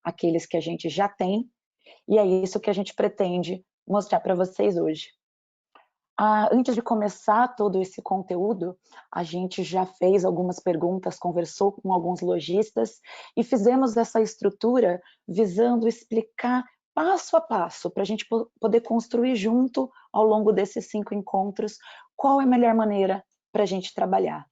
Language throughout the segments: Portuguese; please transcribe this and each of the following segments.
aqueles que a gente já tem, e é isso que a gente pretende mostrar para vocês hoje. Antes de começar todo esse conteúdo, a gente já fez algumas perguntas, conversou com alguns lojistas e fizemos essa estrutura visando explicar passo a passo, para a gente poder construir junto, ao longo desses 5 encontros, qual é a melhor maneira para a gente trabalhar.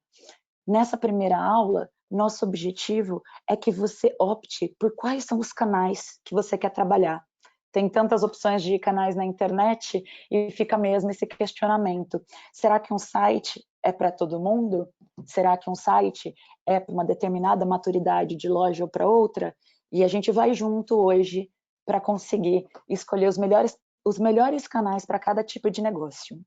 Nessa primeira aula, nosso objetivo é que você opte por quais são os canais que você quer trabalhar. Tem tantas opções de canais na internet e fica mesmo esse questionamento. Será que um site é para todo mundo? Será que um site é para uma determinada maturidade de loja ou para outra? E a gente vai junto hoje para conseguir escolher os melhores canais para cada tipo de negócio.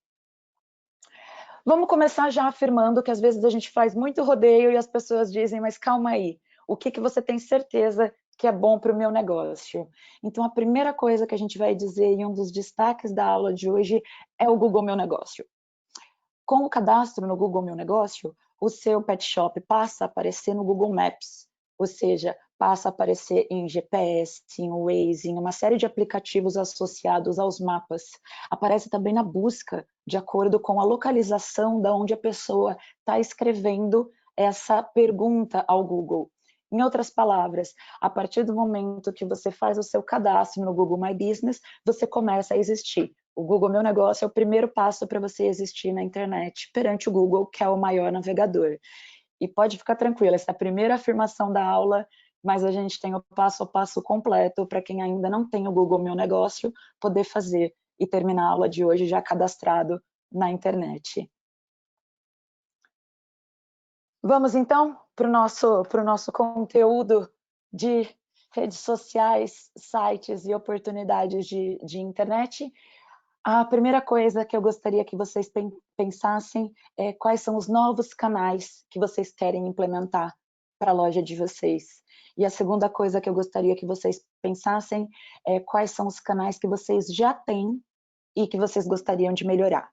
Vamos começar já afirmando que às vezes a gente faz muito rodeio e as pessoas dizem, mas calma aí, o que você tem certeza que é bom para o meu negócio? Então, a primeira coisa que a gente vai dizer em um dos destaques da aula de hoje é o Google Meu Negócio. Com o cadastro no Google Meu Negócio, o seu pet shop passa a aparecer no Google Maps, ou seja, passa a aparecer em GPS, em Waze, em uma série de aplicativos associados aos mapas. Aparece também na busca, de acordo com a localização da onde a pessoa está escrevendo essa pergunta ao Google. Em outras palavras, a partir do momento que você faz o seu cadastro no Google My Business, você começa a existir. O Google Meu Negócio é o primeiro passo para você existir na internet, perante o Google, que é o maior navegador. E pode ficar tranquila, essa é a primeira afirmação da aula, mas a gente tem o passo a passo completo para quem ainda não tem o Google Meu Negócio, poder fazer e terminar a aula de hoje já cadastrado na internet. Vamos então para o nosso conteúdo de redes sociais, sites e oportunidades de internet. A primeira coisa que eu gostaria que vocês pensassem é quais são os novos canais que vocês querem implementar para a loja de vocês. E a segunda coisa que eu gostaria que vocês pensassem é quais são os canais que vocês já têm e que vocês gostariam de melhorar.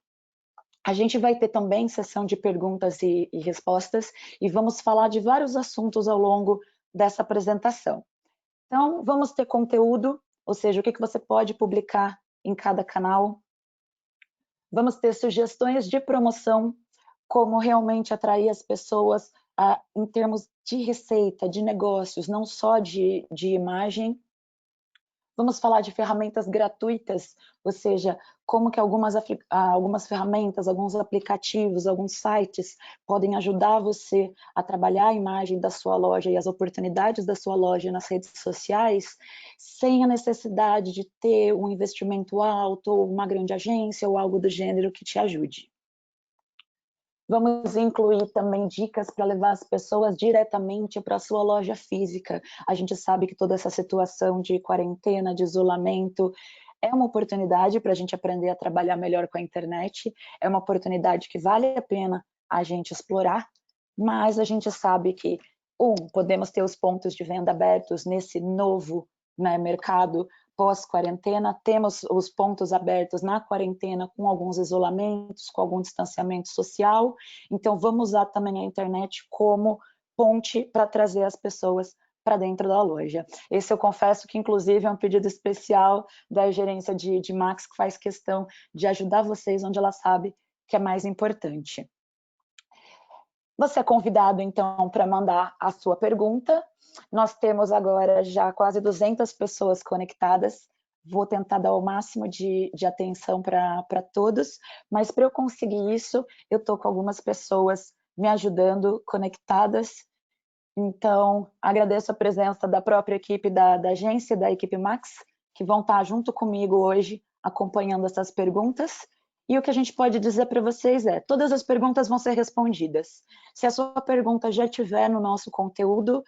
A gente vai ter também sessão de perguntas e respostas e vamos falar de vários assuntos ao longo dessa apresentação. Então, vamos ter conteúdo, ou seja, o que você pode publicar em cada canal. Vamos ter sugestões de promoção, como realmente atrair as pessoas em termos de receita, de negócios, não só de imagem. Vamos falar de ferramentas gratuitas, ou seja, como que algumas ferramentas, alguns aplicativos, alguns sites podem ajudar você a trabalhar a imagem da sua loja e as oportunidades da sua loja nas redes sociais, sem a necessidade de ter um investimento alto, ou uma grande agência, ou algo do gênero que te ajude. Vamos incluir também dicas para levar as pessoas diretamente para a sua loja física. A gente sabe que toda essa situação de quarentena, de isolamento, é uma oportunidade para a gente aprender a trabalhar melhor com a internet, é uma oportunidade que vale a pena a gente explorar, mas a gente sabe que, podemos ter os pontos de venda abertos nesse novo mercado pós-quarentena, temos os pontos abertos na quarentena com alguns isolamentos, com algum distanciamento social, então vamos usar também a internet como ponte para trazer as pessoas para dentro da loja. Esse eu confesso que inclusive é um pedido especial da gerência de Max, que faz questão de ajudar vocês onde ela sabe que é mais importante. Você é convidado, então, para mandar a sua pergunta. Nós temos agora já quase 200 pessoas conectadas. Vou tentar dar o máximo de atenção para todos, mas para eu conseguir isso, eu estou com algumas pessoas me ajudando, conectadas. Então, agradeço a presença da própria equipe da agência, da equipe Max, que vão estar junto comigo hoje, acompanhando essas perguntas. E o que a gente pode dizer para vocês é, todas as perguntas vão ser respondidas. Se a sua pergunta já estiver no nosso conteúdo,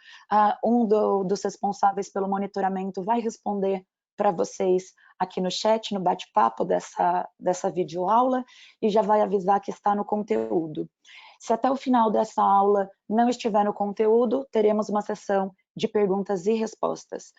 um dos responsáveis pelo monitoramento vai responder para vocês aqui no chat, no bate-papo dessa videoaula, e já vai avisar que está no conteúdo. Se até o final dessa aula não estiver no conteúdo, teremos uma sessão de perguntas e respostas.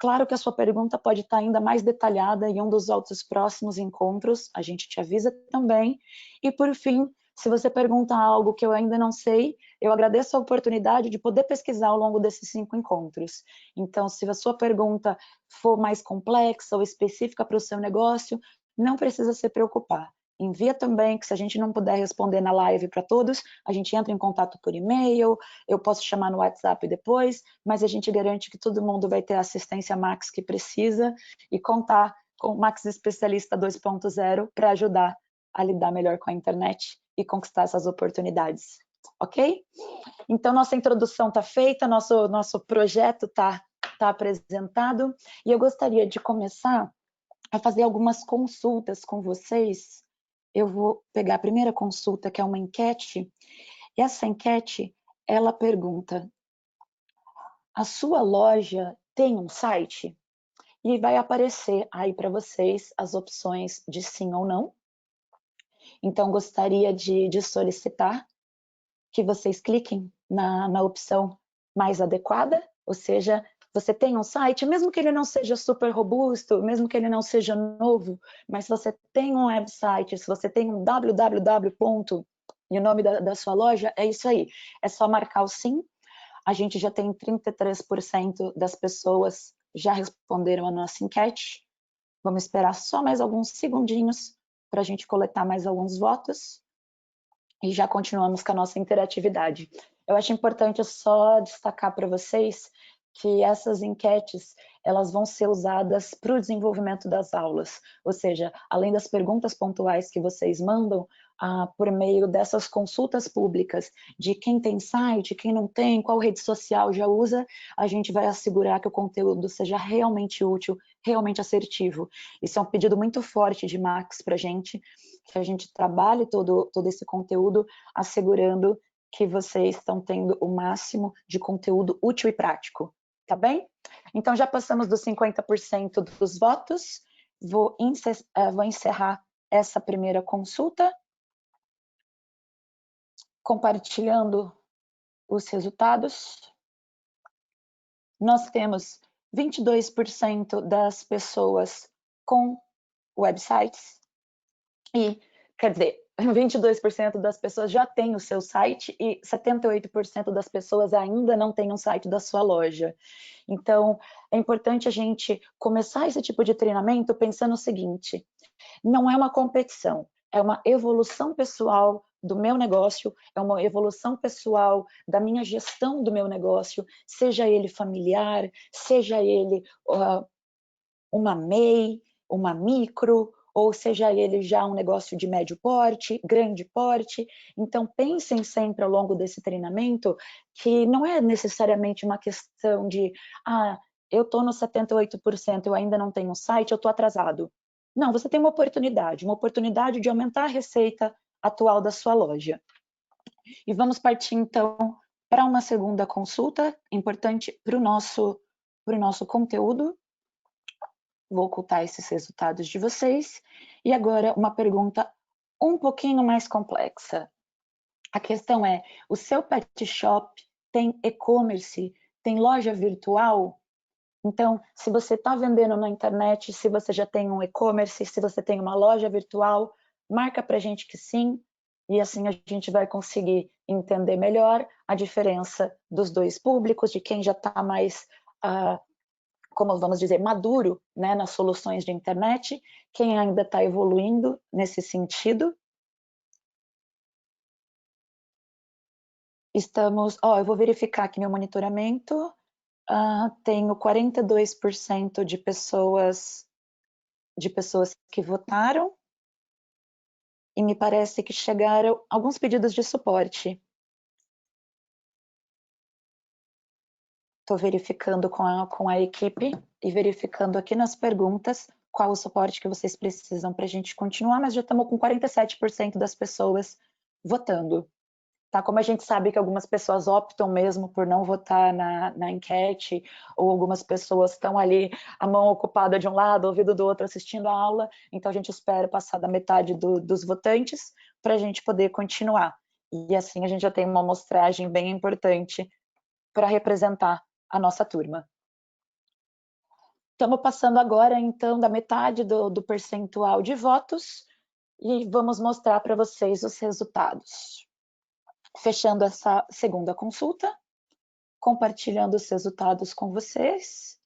Claro que a sua pergunta pode estar ainda mais detalhada em um dos outros próximos encontros, a gente te avisa também. E por fim, Se você pergunta algo que eu ainda não sei, eu agradeço a oportunidade de poder pesquisar ao longo desses 5 encontros. Então, se a sua pergunta for mais complexa ou específica para o seu negócio, não precisa se preocupar. Envia também, que se a gente não puder responder na live para todos, a gente entra em contato por e-mail, eu posso chamar no WhatsApp depois, mas a gente garante que todo mundo vai ter a assistência Max que precisa e contar com o Max Especialista 2.0 para ajudar a lidar melhor com a internet e conquistar essas oportunidades, ok? Então, nossa introdução está feita, nosso projeto está apresentado, e eu gostaria de começar a fazer algumas consultas com vocês. Eu vou pegar a primeira consulta, que é uma enquete, e essa enquete, ela pergunta: a sua loja tem um site? E vai aparecer aí para vocês as opções de sim ou não. Então, gostaria de solicitar que vocês cliquem na opção mais adequada, ou seja, você tem um site, mesmo que ele não seja super robusto, mesmo que ele não seja novo, mas se você tem um website, se você tem um www. E o nome da sua loja, é isso aí. É só marcar o sim. A gente já tem 33% das pessoas já responderam a nossa enquete. Vamos esperar só mais alguns segundinhos para a gente coletar mais alguns votos e já continuamos com a nossa interatividade. Eu acho importante só destacar para vocês que essas enquetes, elas vão ser usadas para o desenvolvimento das aulas, ou seja, além das perguntas pontuais que vocês mandam, por meio dessas consultas públicas, de quem tem site, quem não tem, qual rede social já usa, a gente vai assegurar que o conteúdo seja realmente útil, realmente assertivo. Isso é um pedido muito forte de Max para a gente, que a gente trabalhe todo esse conteúdo, assegurando que vocês estão tendo o máximo de conteúdo útil e prático, tá bem? Então, já passamos dos 50% dos votos, vou encerrar essa primeira consulta, compartilhando os resultados. Nós temos 22% das pessoas com websites e, quer dizer, 22% das pessoas já têm o seu site e 78% das pessoas ainda não têm um site da sua loja. Então, é importante a gente começar esse tipo de treinamento pensando o seguinte: não é uma competição, é uma evolução pessoal do meu negócio, é uma evolução pessoal da minha gestão do meu negócio, seja ele familiar, seja ele uma MEI, uma micro, ou seja ele já um negócio de médio porte, grande porte. Então, pensem sempre ao longo desse treinamento que não é necessariamente uma questão de eu estou no 78%, eu ainda não tenho um site, eu estou atrasado. Não, você tem uma oportunidade de aumentar a receita atual da sua loja. E vamos partir, então, para uma segunda consulta, importante para o nosso conteúdo. Vou ocultar esses resultados de vocês. E agora uma pergunta um pouquinho mais complexa. A questão é: o seu pet shop tem e-commerce, tem loja virtual? Então, se você está vendendo na internet, se você já tem um e-commerce, se você tem uma loja virtual, marca para a gente que sim, e assim a gente vai conseguir entender melhor a diferença dos dois públicos, de quem já está mais como vamos dizer, maduro, né, nas soluções de internet, quem ainda está evoluindo nesse sentido. Eu vou verificar aqui meu monitoramento, tenho 42% de pessoas que votaram, e me parece que chegaram alguns pedidos de suporte. Estou verificando com a equipe e verificando aqui nas perguntas qual o suporte que vocês precisam para a gente continuar, mas já estamos com 47% das pessoas votando. Tá? Como a gente sabe que algumas pessoas optam mesmo por não votar na enquete, ou algumas pessoas estão ali, a mão ocupada de um lado, o ouvido do outro assistindo a aula, então a gente espera passar da metade dos votantes para a gente poder continuar. E assim a gente já tem uma amostragem bem importante para representar a nossa turma. Estamos passando agora, então, da metade do percentual de votos. e vamos mostrar para vocês os resultados. Fechando essa segunda consulta, compartilhando os resultados com vocês.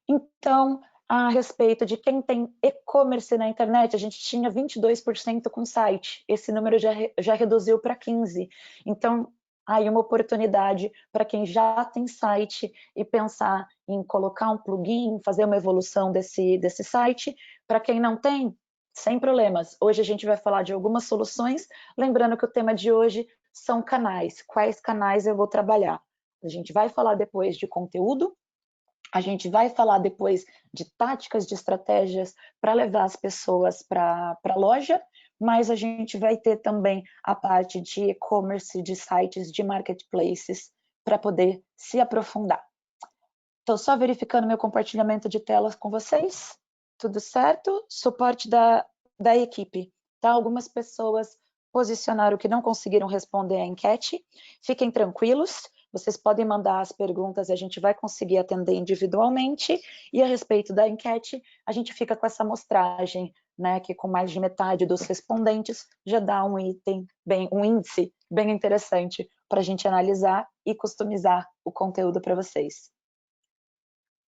Então, a respeito de quem tem e-commerce na internet, a gente tinha 22% com site, esse número já reduziu para 15%. Então, aí uma oportunidade para quem já tem site e pensar em colocar um plugin, fazer uma evolução desse site. Para quem não tem, sem problemas. Hoje a gente vai falar de algumas soluções, lembrando que o tema de hoje são canais. Quais canais eu vou trabalhar? A gente vai falar depois de conteúdo, a gente vai falar depois de táticas, de estratégias para levar as pessoas para a loja, mas a gente vai ter também a parte de e-commerce, de sites, de marketplaces, para poder se aprofundar. Estou só verificando meu compartilhamento de telas com vocês. Tudo certo? Suporte da equipe. Tá? Algumas pessoas posicionaram que não conseguiram responder a enquete. Fiquem tranquilos. Vocês podem mandar as perguntas e a gente vai conseguir atender individualmente. E a respeito da enquete, a gente fica com essa amostragem, né, que com mais de metade dos respondentes já dá um índice bem interessante para a gente analisar e customizar o conteúdo para vocês.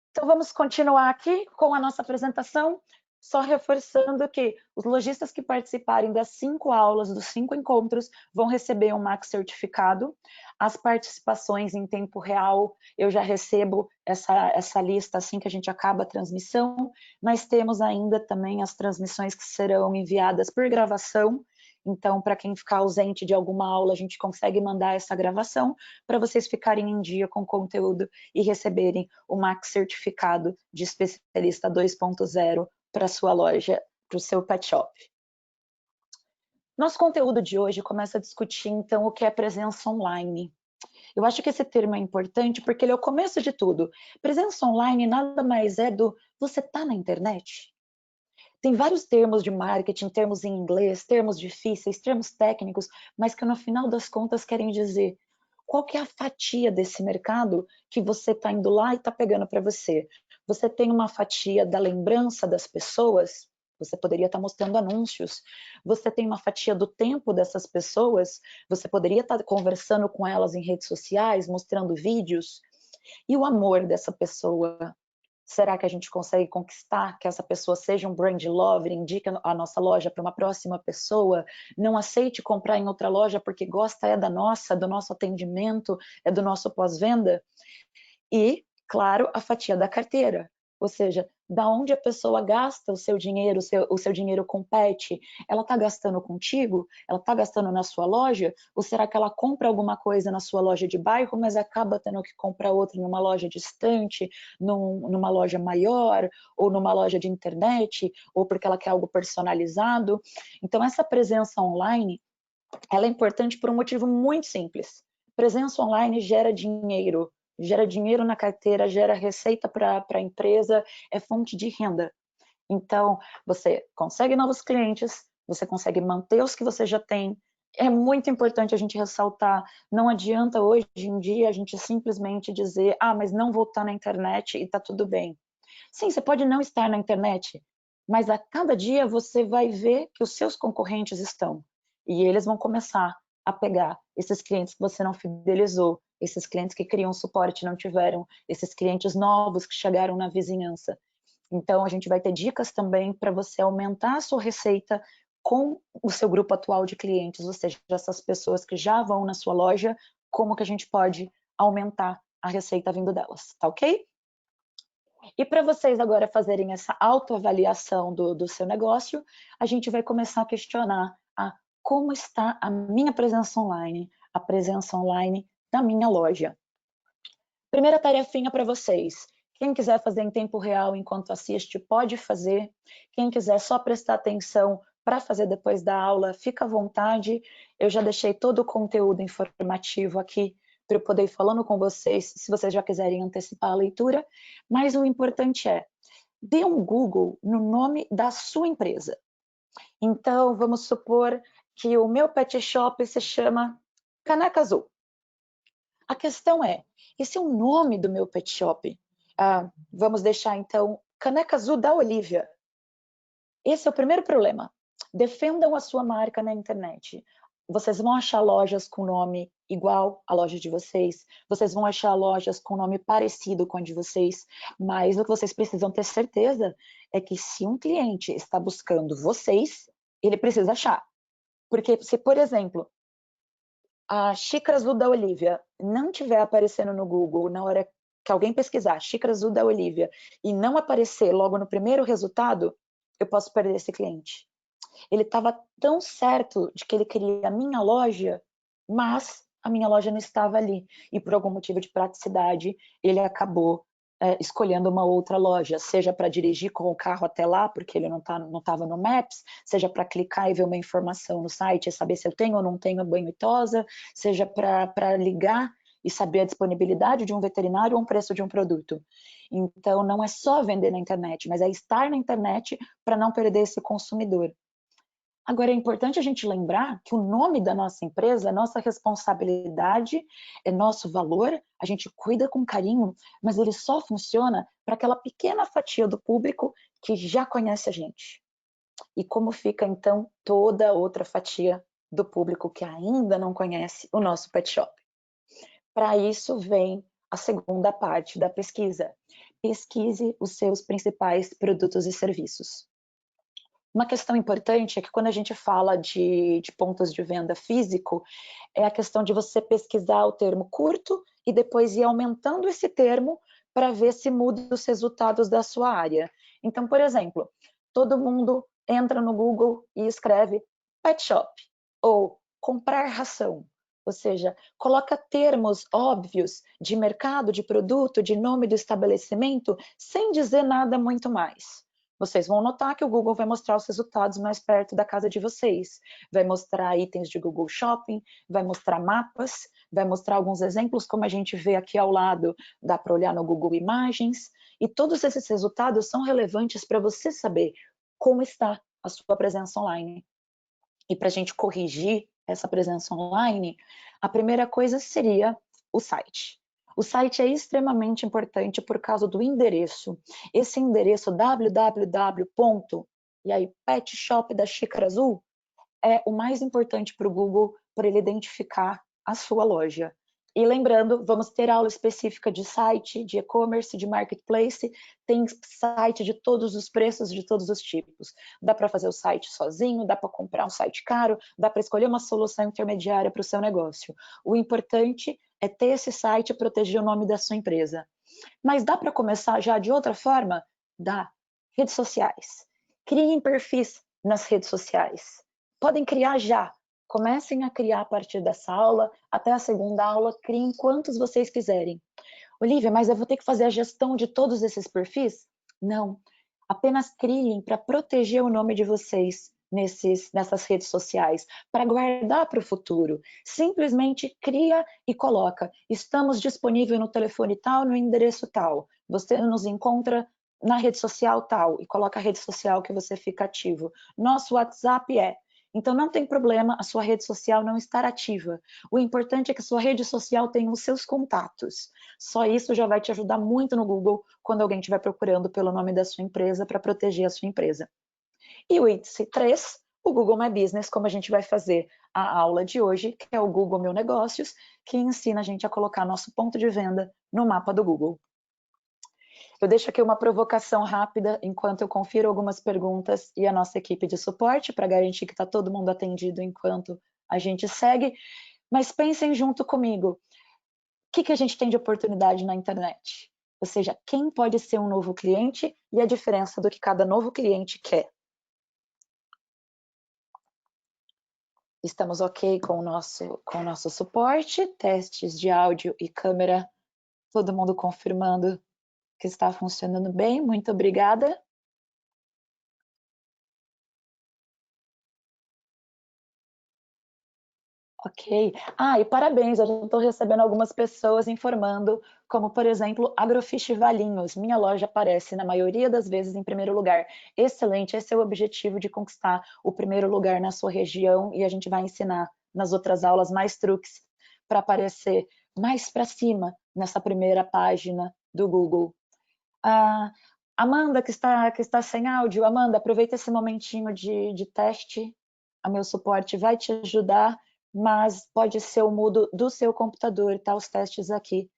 Então vamos continuar aqui com a nossa apresentação, só reforçando que os lojistas que participarem das 5 aulas, dos 5 encontros, vão receber um Max certificado. As participações em tempo real, eu já recebo essa lista assim que a gente acaba a transmissão, mas temos ainda também as transmissões que serão enviadas por gravação. Então, para quem ficar ausente de alguma aula, a gente consegue mandar essa gravação para vocês ficarem em dia com o conteúdo e receberem o Max certificado de especialista 2.0 para a sua loja, para o seu pet shop. Nosso conteúdo de hoje começa a discutir, então, o que é presença online. Eu acho que esse termo é importante porque ele é o começo de tudo. Presença online nada mais é do você está na internet? Tem vários termos de marketing, termos em inglês, termos difíceis, termos técnicos, mas que no final das contas querem dizer qual que é a fatia desse mercado que você está indo lá e está pegando para você. Você tem uma fatia da lembrança das pessoas, você poderia estar mostrando anúncios. Você tem uma fatia do tempo dessas pessoas, você poderia estar conversando com elas em redes sociais, mostrando vídeos. E o amor dessa pessoa, será que a gente consegue conquistar que essa pessoa seja um brand lover, indique a nossa loja para uma próxima pessoa, não aceite comprar em outra loja porque gosta da nossa, do nosso atendimento, é do nosso pós-venda? E, claro, a fatia da carteira, ou seja, da onde a pessoa gasta o seu dinheiro, o seu dinheiro com pet, ela está gastando contigo? Ela está gastando na sua loja? Ou será que ela compra alguma coisa na sua loja de bairro, mas acaba tendo que comprar outra numa loja distante, numa loja maior, ou numa loja de internet, ou porque ela quer algo personalizado? Então, essa presença online, ela é importante por um motivo muito simples. Presença online gera dinheiro na carteira, gera receita para a empresa, é fonte de renda. Então, você consegue novos clientes, você consegue manter os que você já tem. É muito importante a gente ressaltar, não adianta hoje em dia a gente simplesmente dizer, mas não vou estar na internet e está tudo bem. Sim, você pode não estar na internet, mas a cada dia você vai ver que os seus concorrentes estão. E eles vão começar a pegar esses clientes que você não fidelizou, esses clientes que queriam suporte e não tiveram, esses clientes novos que chegaram na vizinhança. Então, a gente vai ter dicas também para você aumentar a sua receita com o seu grupo atual de clientes, ou seja, essas pessoas que já vão na sua loja, como que a gente pode aumentar a receita vindo delas, tá ok? E para vocês agora fazerem essa autoavaliação do seu negócio, a gente vai começar a questionar como está a minha presença online, a presença online da minha loja. Primeira tarefinha para vocês. Quem quiser fazer em tempo real enquanto assiste, pode fazer. Quem quiser só prestar atenção para fazer depois da aula, fica à vontade. Eu já deixei todo o conteúdo informativo aqui para eu poder ir falando com vocês, se vocês já quiserem antecipar a leitura. Mas o importante é, dê um Google no nome da sua empresa. Então, vamos supor que o meu pet shop se chama Caneca Azul. A questão é, esse é o nome do meu pet shop. Vamos deixar, então, Caneca Azul da Olivia. Esse é o primeiro problema. Defendam a sua marca na internet. Vocês vão achar lojas com nome igual à loja de vocês, vocês vão achar lojas com nome parecido com a de vocês, mas o que vocês precisam ter certeza é que se um cliente está buscando vocês, ele precisa achar. Porque se, por exemplo, a xícara azul da Olivia não estiver aparecendo no Google na hora que alguém pesquisar xícara azul da Olivia e não aparecer logo no primeiro resultado, eu posso perder esse cliente. Ele estava tão certo de que ele queria a minha loja, mas a minha loja não estava ali. E por algum motivo de praticidade, ele acabou escolhendo uma outra loja, seja para dirigir com o carro até lá, porque ele não estava no Maps, seja para clicar e ver uma informação no site e saber se eu tenho ou não tenho banho e tosa, seja para ligar e saber a disponibilidade de um veterinário ou o preço de um produto. Então, não é só vender na internet, mas é estar na internet para não perder esse consumidor. Agora, é importante a gente lembrar que o nome da nossa empresa é nossa responsabilidade, é nosso valor, a gente cuida com carinho, mas ele só funciona para aquela pequena fatia do público que já conhece a gente. E como fica, então, toda a outra fatia do público que ainda não conhece o nosso pet shop? Para isso vem a segunda parte da pesquisa. Pesquise os seus principais produtos e serviços. Uma questão importante é que quando a gente fala de pontos de venda físico, é a questão de você pesquisar o termo curto e depois ir aumentando esse termo para ver se muda os resultados da sua área. Então, por exemplo, todo mundo entra no Google e escreve pet shop ou comprar ração. Ou seja, coloca termos óbvios de mercado, de produto, de nome do estabelecimento, sem dizer nada muito mais. Vocês vão notar que o Google vai mostrar os resultados mais perto da casa de vocês. Vai mostrar itens de Google Shopping, vai mostrar mapas, vai mostrar alguns exemplos, como a gente vê aqui ao lado, dá para olhar no Google Imagens. E todos esses resultados são relevantes para você saber como está a sua presença online. E para a gente corrigir essa presença online, a primeira coisa seria o site. O site é extremamente importante por causa do endereço. Esse endereço www. E aí, pet shop da xícara azul é o mais importante para o Google para ele identificar a sua loja. E lembrando, vamos ter aula específica de site, de e-commerce, de marketplace, tem site de todos os preços, de todos os tipos. Dá para fazer o site sozinho, dá para comprar um site caro, dá para escolher uma solução intermediária para o seu negócio. O importante é ter esse site e proteger o nome da sua empresa. Mas dá para começar já de outra forma? Dá. Redes sociais. Criem perfis nas redes sociais. Podem criar já. Comecem a criar a partir dessa aula, até a segunda aula, criem quantos vocês quiserem. Olivia, mas eu vou ter que fazer a gestão de todos esses perfis? Não. Apenas criem para proteger o nome de vocês nessas redes sociais, para guardar para o futuro. Simplesmente cria e coloca. Estamos disponíveis no telefone tal, no endereço tal. Você nos encontra na rede social tal e coloca a rede social que você fica ativo. Nosso WhatsApp é. Então não tem problema a sua rede social não estar ativa. O importante é que a sua rede social tenha os seus contatos. Só isso já vai te ajudar muito no Google quando alguém estiver procurando pelo nome da sua empresa para proteger a sua empresa. E o índice 3, o Google My Business, como a gente vai fazer a aula de hoje, que é o Google Meu Negócios, que ensina a gente a colocar nosso ponto de venda no mapa do Google. Eu deixo aqui uma provocação rápida, enquanto eu confiro algumas perguntas e a nossa equipe de suporte, para garantir que está todo mundo atendido enquanto a gente segue. Mas pensem junto comigo, o que a gente tem de oportunidade na internet? Ou seja, quem pode ser um novo cliente e a diferença do que cada novo cliente quer. Estamos ok com o nosso suporte, testes de áudio e câmera, todo mundo confirmando que está funcionando bem, muito obrigada. Ok. E parabéns, eu já estou recebendo algumas pessoas informando, como por exemplo, Agrofish Valinhos. Minha loja aparece na maioria das vezes em primeiro lugar. Excelente, esse é o objetivo de conquistar o primeiro lugar na sua região e a gente vai ensinar nas outras aulas mais truques para aparecer mais para cima nessa primeira página do Google. Amanda, que está sem áudio, Amanda, aproveita esse momentinho de teste. A meu suporte vai te ajudar, mas pode ser o mudo do seu computador, tá? Os testes aqui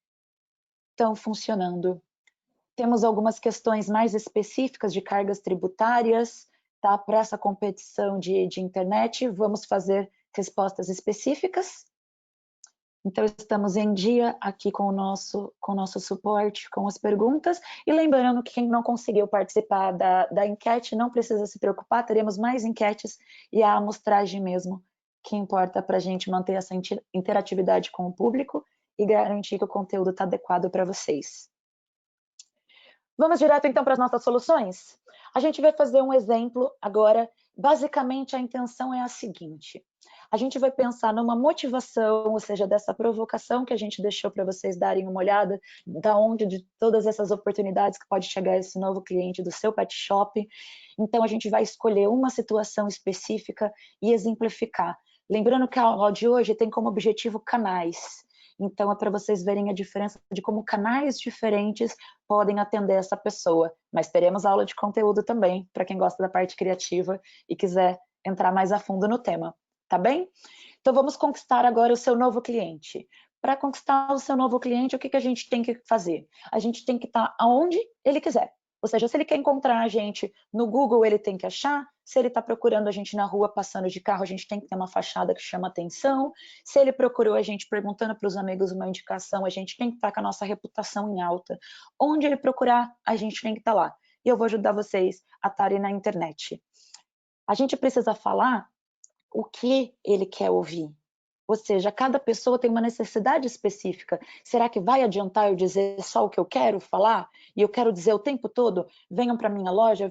estão funcionando. Temos algumas questões mais específicas de cargas tributárias, tá? Para essa competição de internet, vamos fazer respostas específicas. Então, estamos em dia aqui com o nosso suporte, com as perguntas. E lembrando que quem não conseguiu participar da enquete não precisa se preocupar, teremos mais enquetes e a amostragem mesmo, que importa para a gente manter essa interatividade com o público e garantir que o conteúdo está adequado para vocês. Vamos direto então para as nossas soluções? A gente vai fazer um exemplo agora. Basicamente, a intenção é a seguinte: a gente vai pensar numa motivação, ou seja, dessa provocação que a gente deixou para vocês darem uma olhada, da onde de todas essas oportunidades que pode chegar esse novo cliente do seu pet shop. Então, a gente vai escolher uma situação específica e exemplificar. Lembrando que a aula de hoje tem como objetivo canais. Então, é para vocês verem a diferença de como canais diferentes podem atender essa pessoa. Mas teremos aula de conteúdo também, para quem gosta da parte criativa e quiser entrar mais a fundo no tema. Tá bem? Então, vamos conquistar agora o seu novo cliente. Para conquistar o seu novo cliente, o que a gente tem que fazer? A gente tem que estar aonde ele quiser. Ou seja, se ele quer encontrar a gente no Google, ele tem que achar. Se ele está procurando a gente na rua, passando de carro, a gente tem que ter uma fachada que chama atenção. Se ele procurou a gente perguntando para os amigos uma indicação, a gente tem que estar com a nossa reputação em alta. Onde ele procurar, a gente tem que estar lá. E eu vou ajudar vocês a estarem na internet. A gente precisa falar o que ele quer ouvir. Ou seja, cada pessoa tem uma necessidade específica. Será que vai adiantar eu dizer só o que eu quero falar? E eu quero dizer o tempo todo, venham para minha loja,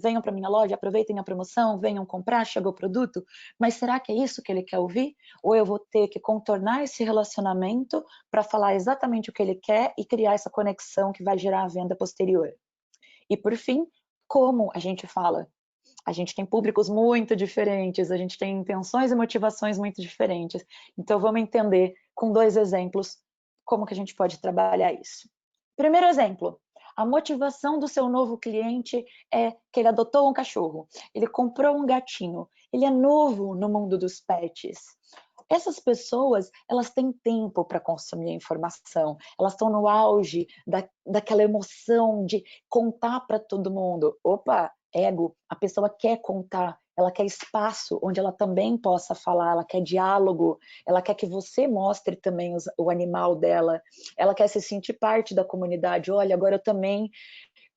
aproveitem a promoção, venham comprar, chegou o produto. Mas será que é isso que ele quer ouvir? Ou eu vou ter que contornar esse relacionamento para falar exatamente o que ele quer e criar essa conexão que vai gerar a venda posterior? E por fim, como a gente fala? A gente tem públicos muito diferentes, a gente tem intenções e motivações muito diferentes. Então, vamos entender com 2 exemplos como que a gente pode trabalhar isso. Primeiro exemplo, a motivação do seu novo cliente é que ele adotou um cachorro, ele comprou um gatinho, ele é novo no mundo dos pets. Essas pessoas, elas têm tempo para consumir a informação, elas estão no auge daquela emoção de contar para todo mundo. Opa, ego, a pessoa quer contar, ela quer espaço onde ela também possa falar, ela quer diálogo, ela quer que você mostre também o animal dela, ela quer se sentir parte da comunidade. Olha, agora eu também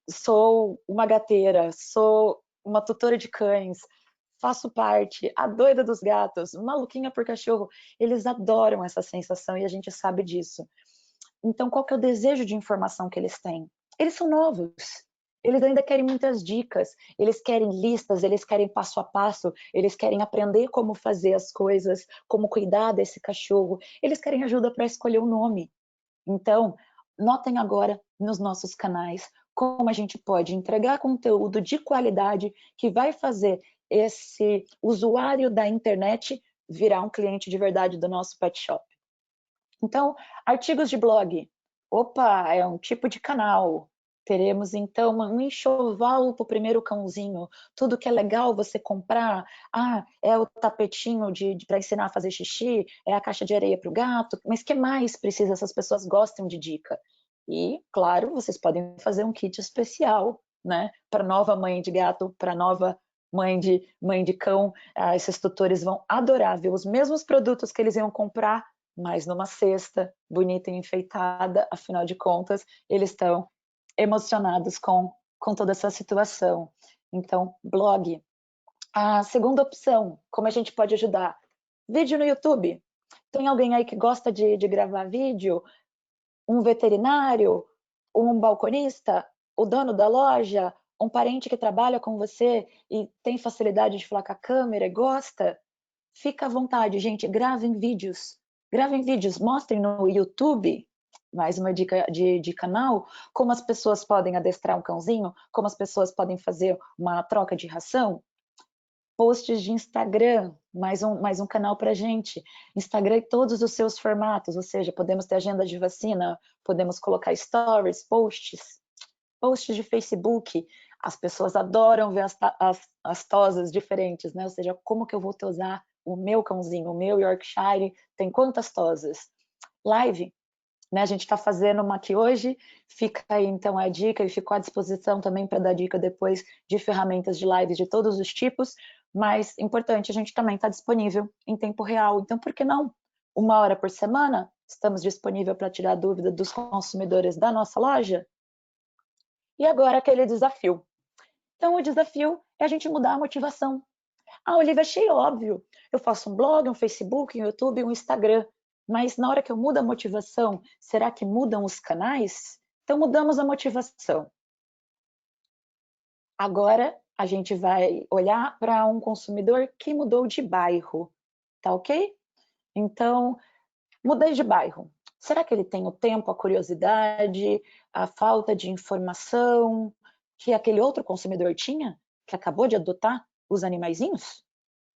sou uma gateira, sou uma tutora de cães, faço parte, a doida dos gatos, maluquinha por cachorro. Eles adoram essa sensação e a gente sabe disso. Então, qual que é o desejo de informação que eles têm? Eles são novos. Eles ainda querem muitas dicas, eles querem listas, eles querem passo a passo, eles querem aprender como fazer as coisas, como cuidar desse cachorro, eles querem ajuda para escolher o nome. Então, notem agora nos nossos canais como a gente pode entregar conteúdo de qualidade que vai fazer esse usuário da internet virar um cliente de verdade do nosso pet shop. Então, artigos de blog. Opa, é um tipo de canal. Teremos, então, um enxoval para o primeiro cãozinho. Tudo que é legal você comprar. Ah, é o tapetinho para ensinar a fazer xixi, é a caixa de areia para o gato. Mas o que mais precisa? Essas pessoas gostam de dica. E, claro, vocês podem fazer um kit especial, né? Para nova mãe de gato, para nova mãe de cão. Esses tutores vão adorar ver os mesmos produtos que eles iam comprar, mas numa cesta bonita e enfeitada. Afinal de contas, eles estão emocionados com toda essa situação. Então, blog. A segunda opção, como a gente pode ajudar? Vídeo no YouTube. Tem alguém aí que gosta de gravar vídeo? Um veterinário? Um balconista? O dono da loja? Um parente que trabalha com você e tem facilidade de falar com a câmera e gosta? Fica à vontade, gente, gravem vídeos. Gravem vídeos, mostrem no YouTube, mais uma dica de canal, como as pessoas podem adestrar um cãozinho, como as pessoas podem fazer uma troca de ração. Posts de Instagram, mais um canal para gente. Instagram e todos os seus formatos, ou seja, podemos ter agenda de vacina, podemos colocar stories, posts de Facebook. As pessoas adoram ver as tosas diferentes, né? Ou seja, como que eu vou tosar o meu cãozinho, o meu Yorkshire, tem quantas tosas? Live, né? A gente está fazendo uma aqui hoje, fica aí então a dica e ficou à disposição também para dar dica depois de ferramentas de lives de todos os tipos, mas importante, a gente também está disponível em tempo real, então por que não? 1 hora por semana, estamos disponíveis para tirar dúvida dos consumidores da nossa loja? E agora aquele desafio. Então o desafio é a gente mudar a motivação. Ah, Olivia, achei óbvio. Eu faço um blog, um Facebook, um YouTube, um Instagram. Mas na hora que eu mudo a motivação, será que mudam os canais? Então mudamos a motivação. Agora a gente vai olhar para um consumidor que mudou de bairro, tá ok? Então, mudei de bairro. Será que ele tem o tempo, a curiosidade, a falta de informação que aquele outro consumidor tinha, que acabou de adotar os animaizinhos?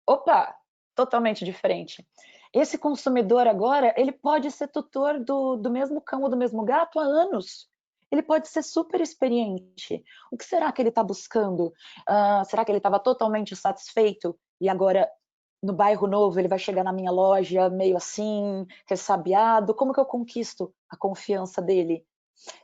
Opa, totalmente diferente. Esse consumidor agora, ele pode ser tutor do mesmo cão ou do mesmo gato há anos. Ele pode ser super experiente. O que será que ele está buscando? Será que ele estava totalmente satisfeito e agora no bairro novo ele vai chegar na minha loja meio assim, ressabiado? Como que eu conquisto a confiança dele?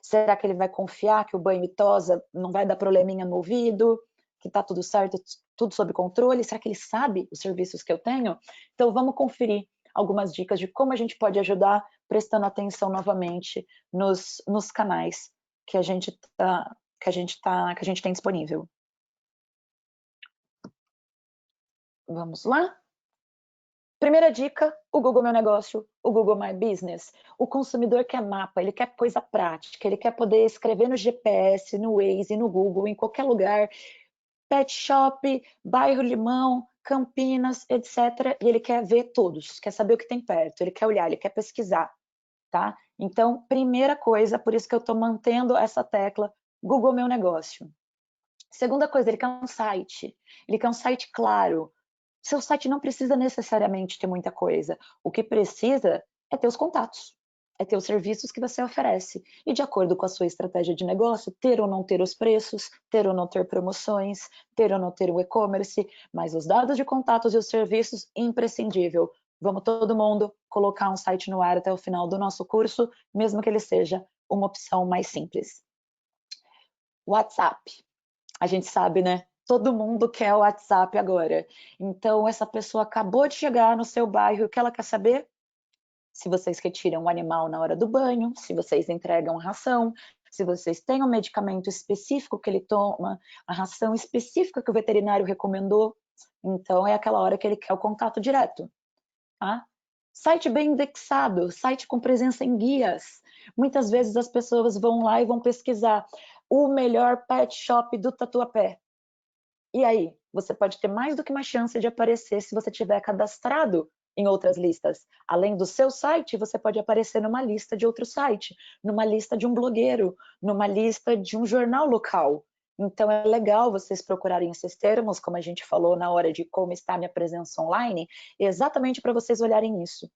Será que ele vai confiar que o banho e tosa não vai dar probleminha no ouvido? Que está tudo certo, tudo sob controle? Será que ele sabe os serviços que eu tenho? Então vamos conferir algumas dicas de como a gente pode ajudar prestando atenção novamente nos canais que a gente tem disponível. Vamos lá? Primeira dica, o Google Meu Negócio, o Google My Business. O consumidor quer mapa, ele quer coisa prática, ele quer poder escrever no GPS, no Waze, no Google, em qualquer lugar, pet shop, bairro Limão, Campinas, etc. E ele quer ver todos, quer saber o que tem perto, ele quer olhar, ele quer pesquisar, tá? Então, primeira coisa, por isso que eu estou mantendo essa tecla, Google Meu Negócio. Segunda coisa, ele quer um site. Ele quer um site claro. Seu site não precisa necessariamente ter muita coisa. O que precisa é ter os contatos, é ter os serviços que você oferece. E de acordo com a sua estratégia de negócio, ter ou não ter os preços, ter ou não ter promoções, ter ou não ter o e-commerce, mas os dados de contatos e os serviços, imprescindível. Vamos todo mundo colocar um site no ar até o final do nosso curso, mesmo que ele seja uma opção mais simples. WhatsApp. A gente sabe, né? Todo mundo quer o WhatsApp agora. Então, essa pessoa acabou de chegar no seu bairro, o que ela quer saber? Se vocês retiram o animal na hora do banho, se vocês entregam ração, se vocês têm um medicamento específico que ele toma, a ração específica que o veterinário recomendou. Então, é aquela hora que ele quer o contato direto. Tá? Site bem indexado, site com presença em guias. Muitas vezes as pessoas vão lá e vão pesquisar o melhor pet shop do Tatuapé. E aí, você pode ter mais do que uma chance de aparecer se você tiver cadastrado em outras listas. Além do seu site, você pode aparecer numa lista de outro site, numa lista de um blogueiro, numa lista de um jornal local. Então é legal vocês procurarem esses termos, como a gente falou na hora de como está minha presença online, exatamente para vocês olharem isso.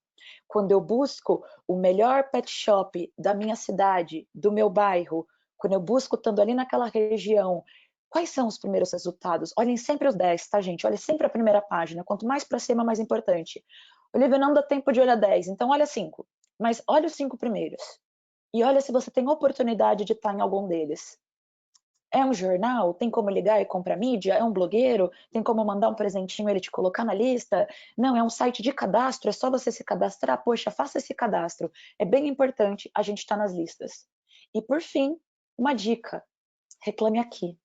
Quando eu busco o melhor pet shop da minha cidade, do meu bairro, quando eu busco estando ali naquela região, quais são os primeiros resultados? Olhem sempre os 10, tá, gente? Olhem sempre a primeira página. Quanto mais para cima, mais importante. Olivia, não dá tempo de olhar 10, então olha 5. Mas olha os 5 primeiros. E olha se você tem oportunidade de estar em algum deles. É um jornal? Tem como ligar e comprar mídia? É um blogueiro? Tem como mandar um presentinho e ele te colocar na lista? Não, é um site de cadastro, é só você se cadastrar? Poxa, faça esse cadastro. É bem importante a gente estar nas listas. E por fim, uma dica. Reclame aqui.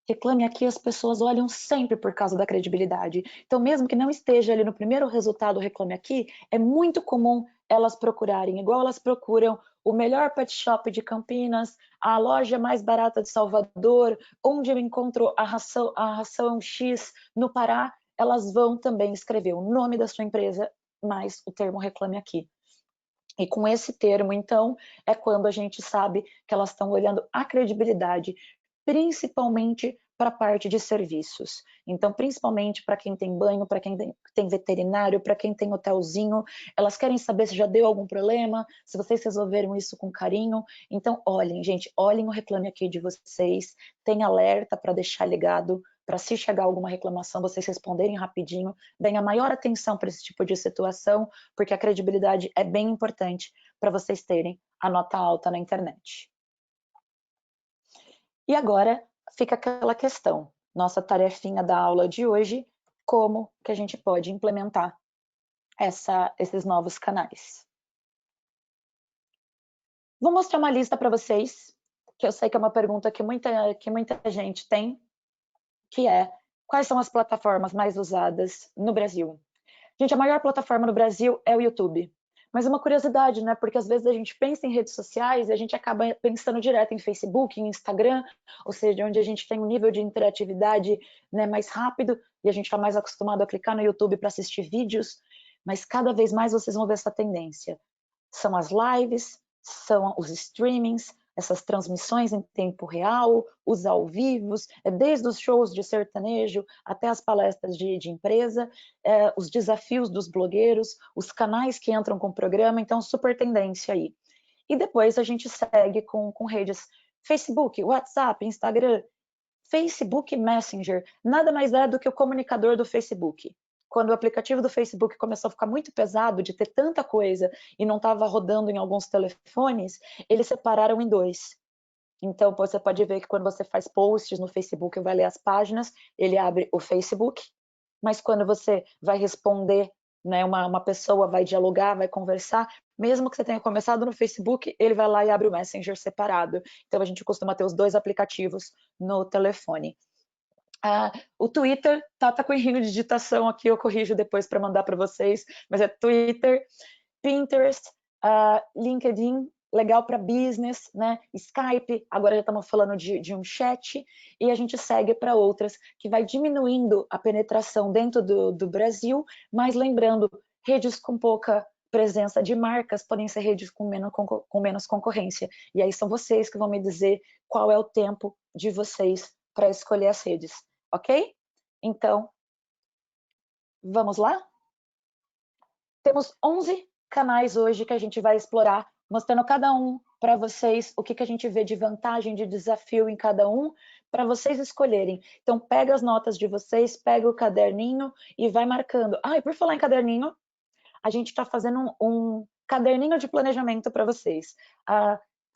Reclame aqui, as pessoas olham sempre por causa da credibilidade. Então, mesmo que não esteja ali no primeiro resultado, Reclame Aqui, é muito comum elas procurarem, igual elas procuram o melhor pet shop de Campinas, a loja mais barata de Salvador, onde eu encontro a ração X no Pará, elas vão também escrever o nome da sua empresa, mais o termo Reclame Aqui. E com esse termo, então, é quando a gente sabe que elas estão olhando a credibilidade. principalmente para a parte de serviços. Então, principalmente para quem tem banho, para quem tem veterinário, para quem tem hotelzinho, elas querem saber se já deu algum problema, se vocês resolveram isso com carinho. Então, olhem, gente, olhem o Reclame Aqui de vocês, tem alerta para deixar ligado, para se chegar alguma reclamação, vocês responderem rapidinho, deem a maior atenção para esse tipo de situação, porque a credibilidade é bem importante para vocês terem a nota alta na internet. E agora fica aquela questão, nossa tarefinha da aula de hoje, como que a gente pode implementar esses novos canais. Vou mostrar uma lista para vocês, que eu sei que é uma pergunta que muita gente tem, que é, quais são as plataformas mais usadas no Brasil? Gente, a maior plataforma no Brasil é o YouTube. Mas é uma curiosidade, né? Porque às vezes a gente pensa em redes sociais e a gente acaba pensando direto em Facebook, em Instagram, ou seja, onde a gente tem um nível de interatividade, né, mais rápido e a gente está mais acostumado a clicar no YouTube para assistir vídeos. Mas cada vez mais vocês vão ver essa tendência. São as lives, são os streamings, essas transmissões em tempo real, os ao vivos, desde os shows de sertanejo até as palestras de empresa, os desafios dos blogueiros, os canais que entram com o programa, então super tendência aí. E depois a gente segue com redes Facebook, WhatsApp, Instagram, Facebook Messenger, nada mais é do que o comunicador do Facebook. Quando o aplicativo do Facebook começou a ficar muito pesado de ter tanta coisa e não estava rodando em alguns telefones, eles separaram em dois. Então, você pode ver que quando você faz posts no Facebook e vai ler as páginas, ele abre o Facebook, mas quando você vai responder, né, uma pessoa vai dialogar, vai conversar, mesmo que você tenha começado no Facebook, ele vai lá e abre o Messenger separado. Então, a gente costuma ter os dois aplicativos no telefone. O Twitter, tá com errinho de digitação aqui, eu corrijo depois para mandar para vocês, mas é Twitter, Pinterest, LinkedIn, legal para business, né? Skype, agora já estamos falando de um chat, e a gente segue para outras, que vai diminuindo a penetração dentro do Brasil, mas lembrando, redes com pouca presença de marcas podem ser redes com menos concorrência, e aí são vocês que vão me dizer qual é o tempo de vocês para escolher as redes, ok? Então, vamos lá? Temos 11 canais hoje que a gente vai explorar, mostrando cada um para vocês o que a gente vê de vantagem, de desafio em cada um, para vocês escolherem. Então, pega as notas de vocês, pega o caderninho e vai marcando. E por falar em caderninho, a gente está fazendo um caderninho de planejamento para vocês.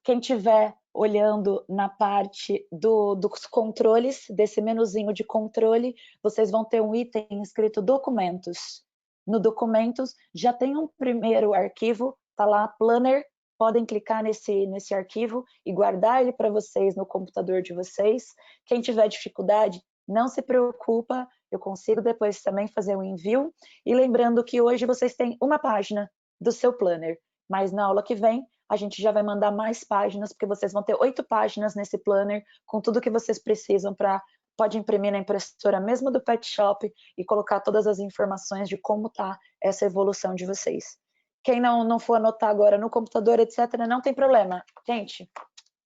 Quem tiver olhando na parte dos controles, desse menuzinho de controle, vocês vão ter um item escrito documentos. No documentos já tem um primeiro arquivo, tá lá, planner, podem clicar nesse arquivo e guardar ele para vocês no computador de vocês. Quem tiver dificuldade, não se preocupa, eu consigo depois também fazer um envio. E lembrando que hoje vocês têm uma página do seu planner, mas na aula que vem a gente já vai mandar mais páginas, porque vocês vão ter 8 páginas nesse planner, com tudo que vocês precisam para... Pode imprimir na impressora mesmo do Pet Shop e colocar todas as informações de como está essa evolução de vocês. Quem não for anotar agora no computador, etc., não tem problema. Gente,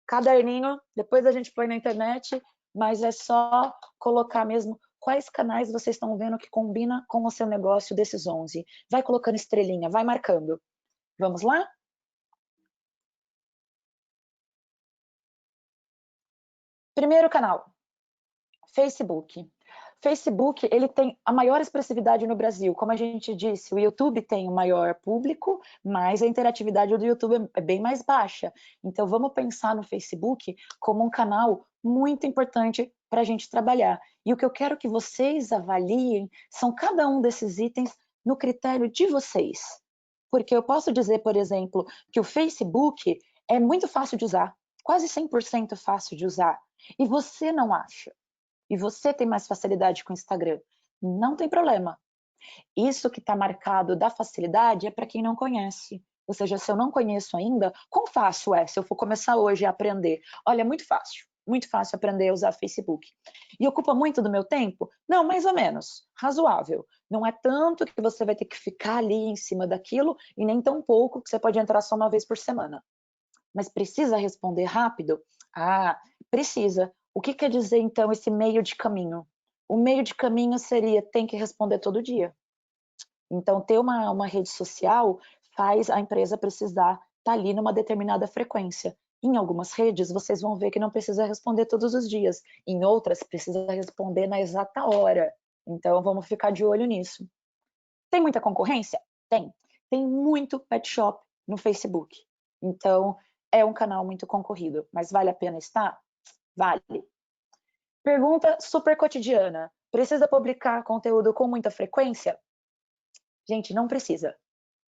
caderninho, depois a gente põe na internet, mas é só colocar mesmo quais canais vocês estão vendo que combina com o seu negócio desses 11. Vai colocando estrelinha, vai marcando. Vamos lá? Primeiro canal, Facebook. Facebook, ele tem a maior expressividade no Brasil. Como a gente disse, o YouTube tem o maior público, mas a interatividade do YouTube é bem mais baixa. Então, vamos pensar no Facebook como um canal muito importante para a gente trabalhar. E o que eu quero que vocês avaliem são cada um desses itens no critério de vocês. Porque eu posso dizer, por exemplo, que o Facebook é muito fácil de usar, quase 100% fácil de usar, e você não acha. E você tem mais facilidade com o Instagram, não tem problema. Isso que está marcado da facilidade é para quem não conhece. Ou seja, se eu não conheço ainda, quão fácil é se eu for começar hoje a aprender? Olha, é muito fácil aprender a usar Facebook. E ocupa muito do meu tempo? Não, mais ou menos, razoável. Não é tanto que você vai ter que ficar ali em cima daquilo e nem tão pouco que você pode entrar só uma vez por semana. Mas precisa responder rápido? Precisa. O que quer dizer, então, esse meio de caminho? O meio de caminho seria, tem que responder todo dia. Então, ter uma rede social faz a empresa precisar estar ali numa determinada frequência. Em algumas redes, vocês vão ver que não precisa responder todos os dias. Em outras, precisa responder na exata hora. Então, vamos ficar de olho nisso. Tem muita concorrência? Tem. Tem muito pet shop no Facebook. Então, é um canal muito concorrido. Mas vale a pena estar? Vale. Pergunta super cotidiana. Precisa publicar conteúdo com muita frequência? Gente, não precisa,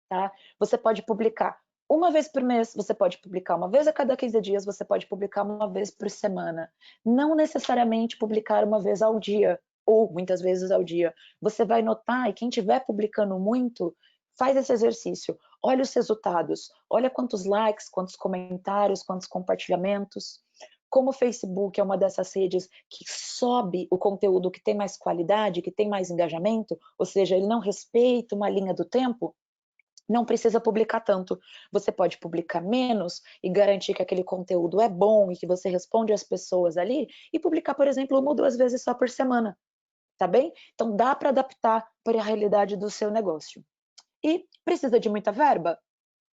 tá? Você pode publicar uma vez por mês, você pode publicar uma vez a cada 15 dias, você pode publicar uma vez por semana. Não necessariamente publicar uma vez ao dia, ou muitas vezes ao dia. Você vai notar, e quem estiver publicando muito, faz esse exercício. Olha os resultados, olha quantos likes, quantos comentários, quantos compartilhamentos. Como o Facebook é uma dessas redes que sobe o conteúdo que tem mais qualidade, que tem mais engajamento, ou seja, ele não respeita uma linha do tempo, não precisa publicar tanto. Você pode publicar menos e garantir que aquele conteúdo é bom e que você responde às pessoas ali, e publicar, por exemplo, 1 ou 2 vezes só por semana, tá bem? Então dá para adaptar para a realidade do seu negócio. E precisa de muita verba?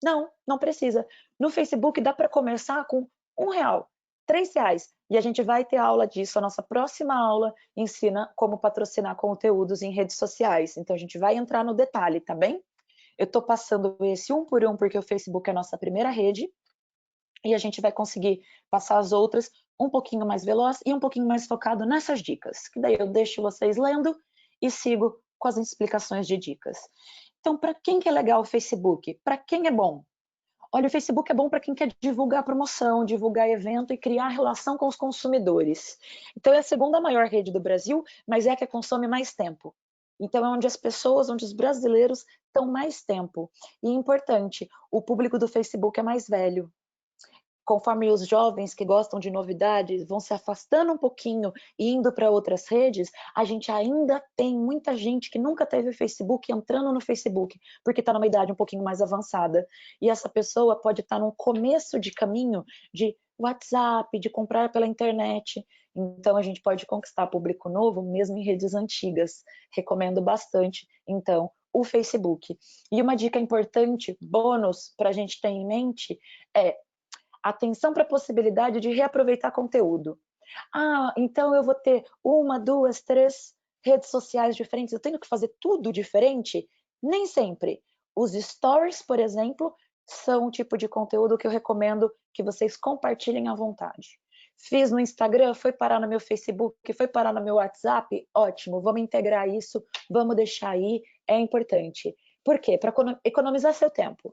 Não, não precisa. No Facebook dá para começar com R$1, R$3. E a gente vai ter aula disso. A nossa próxima aula ensina como patrocinar conteúdos em redes sociais. Então a gente vai entrar no detalhe, tá bem? Eu estou passando esse um por um porque o Facebook é a nossa primeira rede e a gente vai conseguir passar as outras um pouquinho mais veloz e um pouquinho mais focado nessas dicas, que daí eu deixo vocês lendo e sigo com as explicações de dicas. Então, para quem que é legal o Facebook? Para quem é bom? Olha, o Facebook é bom para quem quer divulgar promoção, divulgar evento e criar relação com os consumidores. Então, é a segunda maior rede do Brasil, mas é a que consome mais tempo. Então, é onde as pessoas, onde os brasileiros estão mais tempo. E importante, o público do Facebook é mais velho. Conforme os jovens que gostam de novidades vão se afastando um pouquinho e indo para outras redes, a gente ainda tem muita gente que nunca teve Facebook entrando no Facebook, porque está numa idade um pouquinho mais avançada. E essa pessoa pode estar no começo de caminho de WhatsApp, de comprar pela internet. Então a gente pode conquistar público novo mesmo em redes antigas. Recomendo bastante, então, o Facebook. E uma dica importante, bônus, para a gente ter em mente é atenção para a possibilidade de reaproveitar conteúdo. Ah, então eu vou ter 1, 2, 3 redes sociais diferentes, eu tenho que fazer tudo diferente? Nem sempre. Os stories, por exemplo, são um tipo de conteúdo que eu recomendo que vocês compartilhem à vontade. Fiz no Instagram, foi parar no meu Facebook, foi parar no meu WhatsApp? Ótimo, vamos integrar isso, vamos deixar aí, é importante. Por quê? Para economizar seu tempo.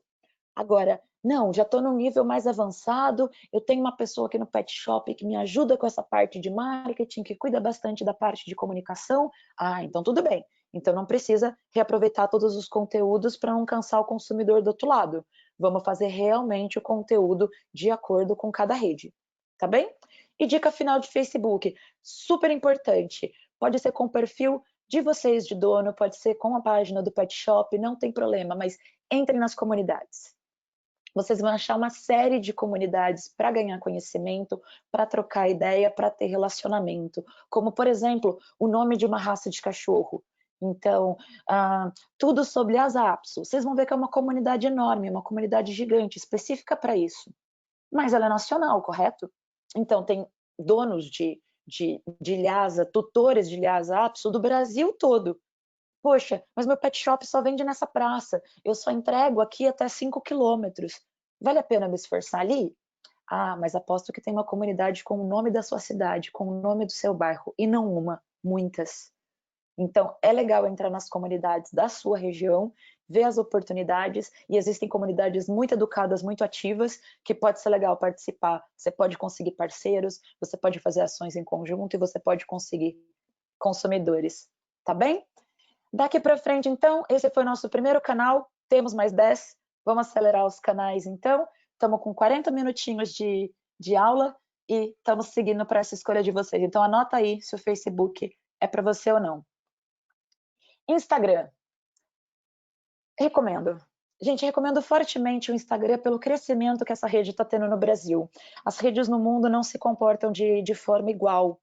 Agora, não, já estou num nível mais avançado, eu tenho uma pessoa aqui no pet shop que me ajuda com essa parte de marketing, que cuida bastante da parte de comunicação. Ah, então tudo bem. Então não precisa reaproveitar todos os conteúdos para não cansar o consumidor do outro lado. Vamos fazer realmente o conteúdo de acordo com cada rede, tá bem? E dica final de Facebook, super importante. Pode ser com o perfil de vocês de dono, pode ser com a página do pet shop, não tem problema, mas entrem nas comunidades. Vocês vão achar uma série de comunidades para ganhar conhecimento, para trocar ideia, para ter relacionamento. Como, por exemplo, o nome de uma raça de cachorro. Então, tudo sobre as apso. Vocês vão ver que é uma comunidade enorme, uma comunidade gigante, específica para isso. Mas ela é nacional, correto? Então, tem donos de Lhasa, tutores de Lhasa apso do Brasil todo. Poxa, mas meu pet shop só vende nessa praça, eu só entrego aqui até 5 quilômetros. Vale a pena me esforçar ali? Ah, mas aposto que tem uma comunidade com o nome da sua cidade, com o nome do seu bairro, e não uma, muitas. Então, é legal entrar nas comunidades da sua região, ver as oportunidades, e existem comunidades muito educadas, muito ativas, que pode ser legal participar. Você pode conseguir parceiros, você pode fazer ações em conjunto e você pode conseguir consumidores, tá bem? Daqui para frente, então, esse foi o nosso primeiro canal, temos mais 10, vamos acelerar os canais, então. Estamos com 40 minutinhos de aula e estamos seguindo para essa escolha de vocês. Então, anota aí se o Facebook é para você ou não. Instagram. Recomendo. Gente, recomendo fortemente o Instagram pelo crescimento que essa rede está tendo no Brasil. As redes no mundo não se comportam de forma igual.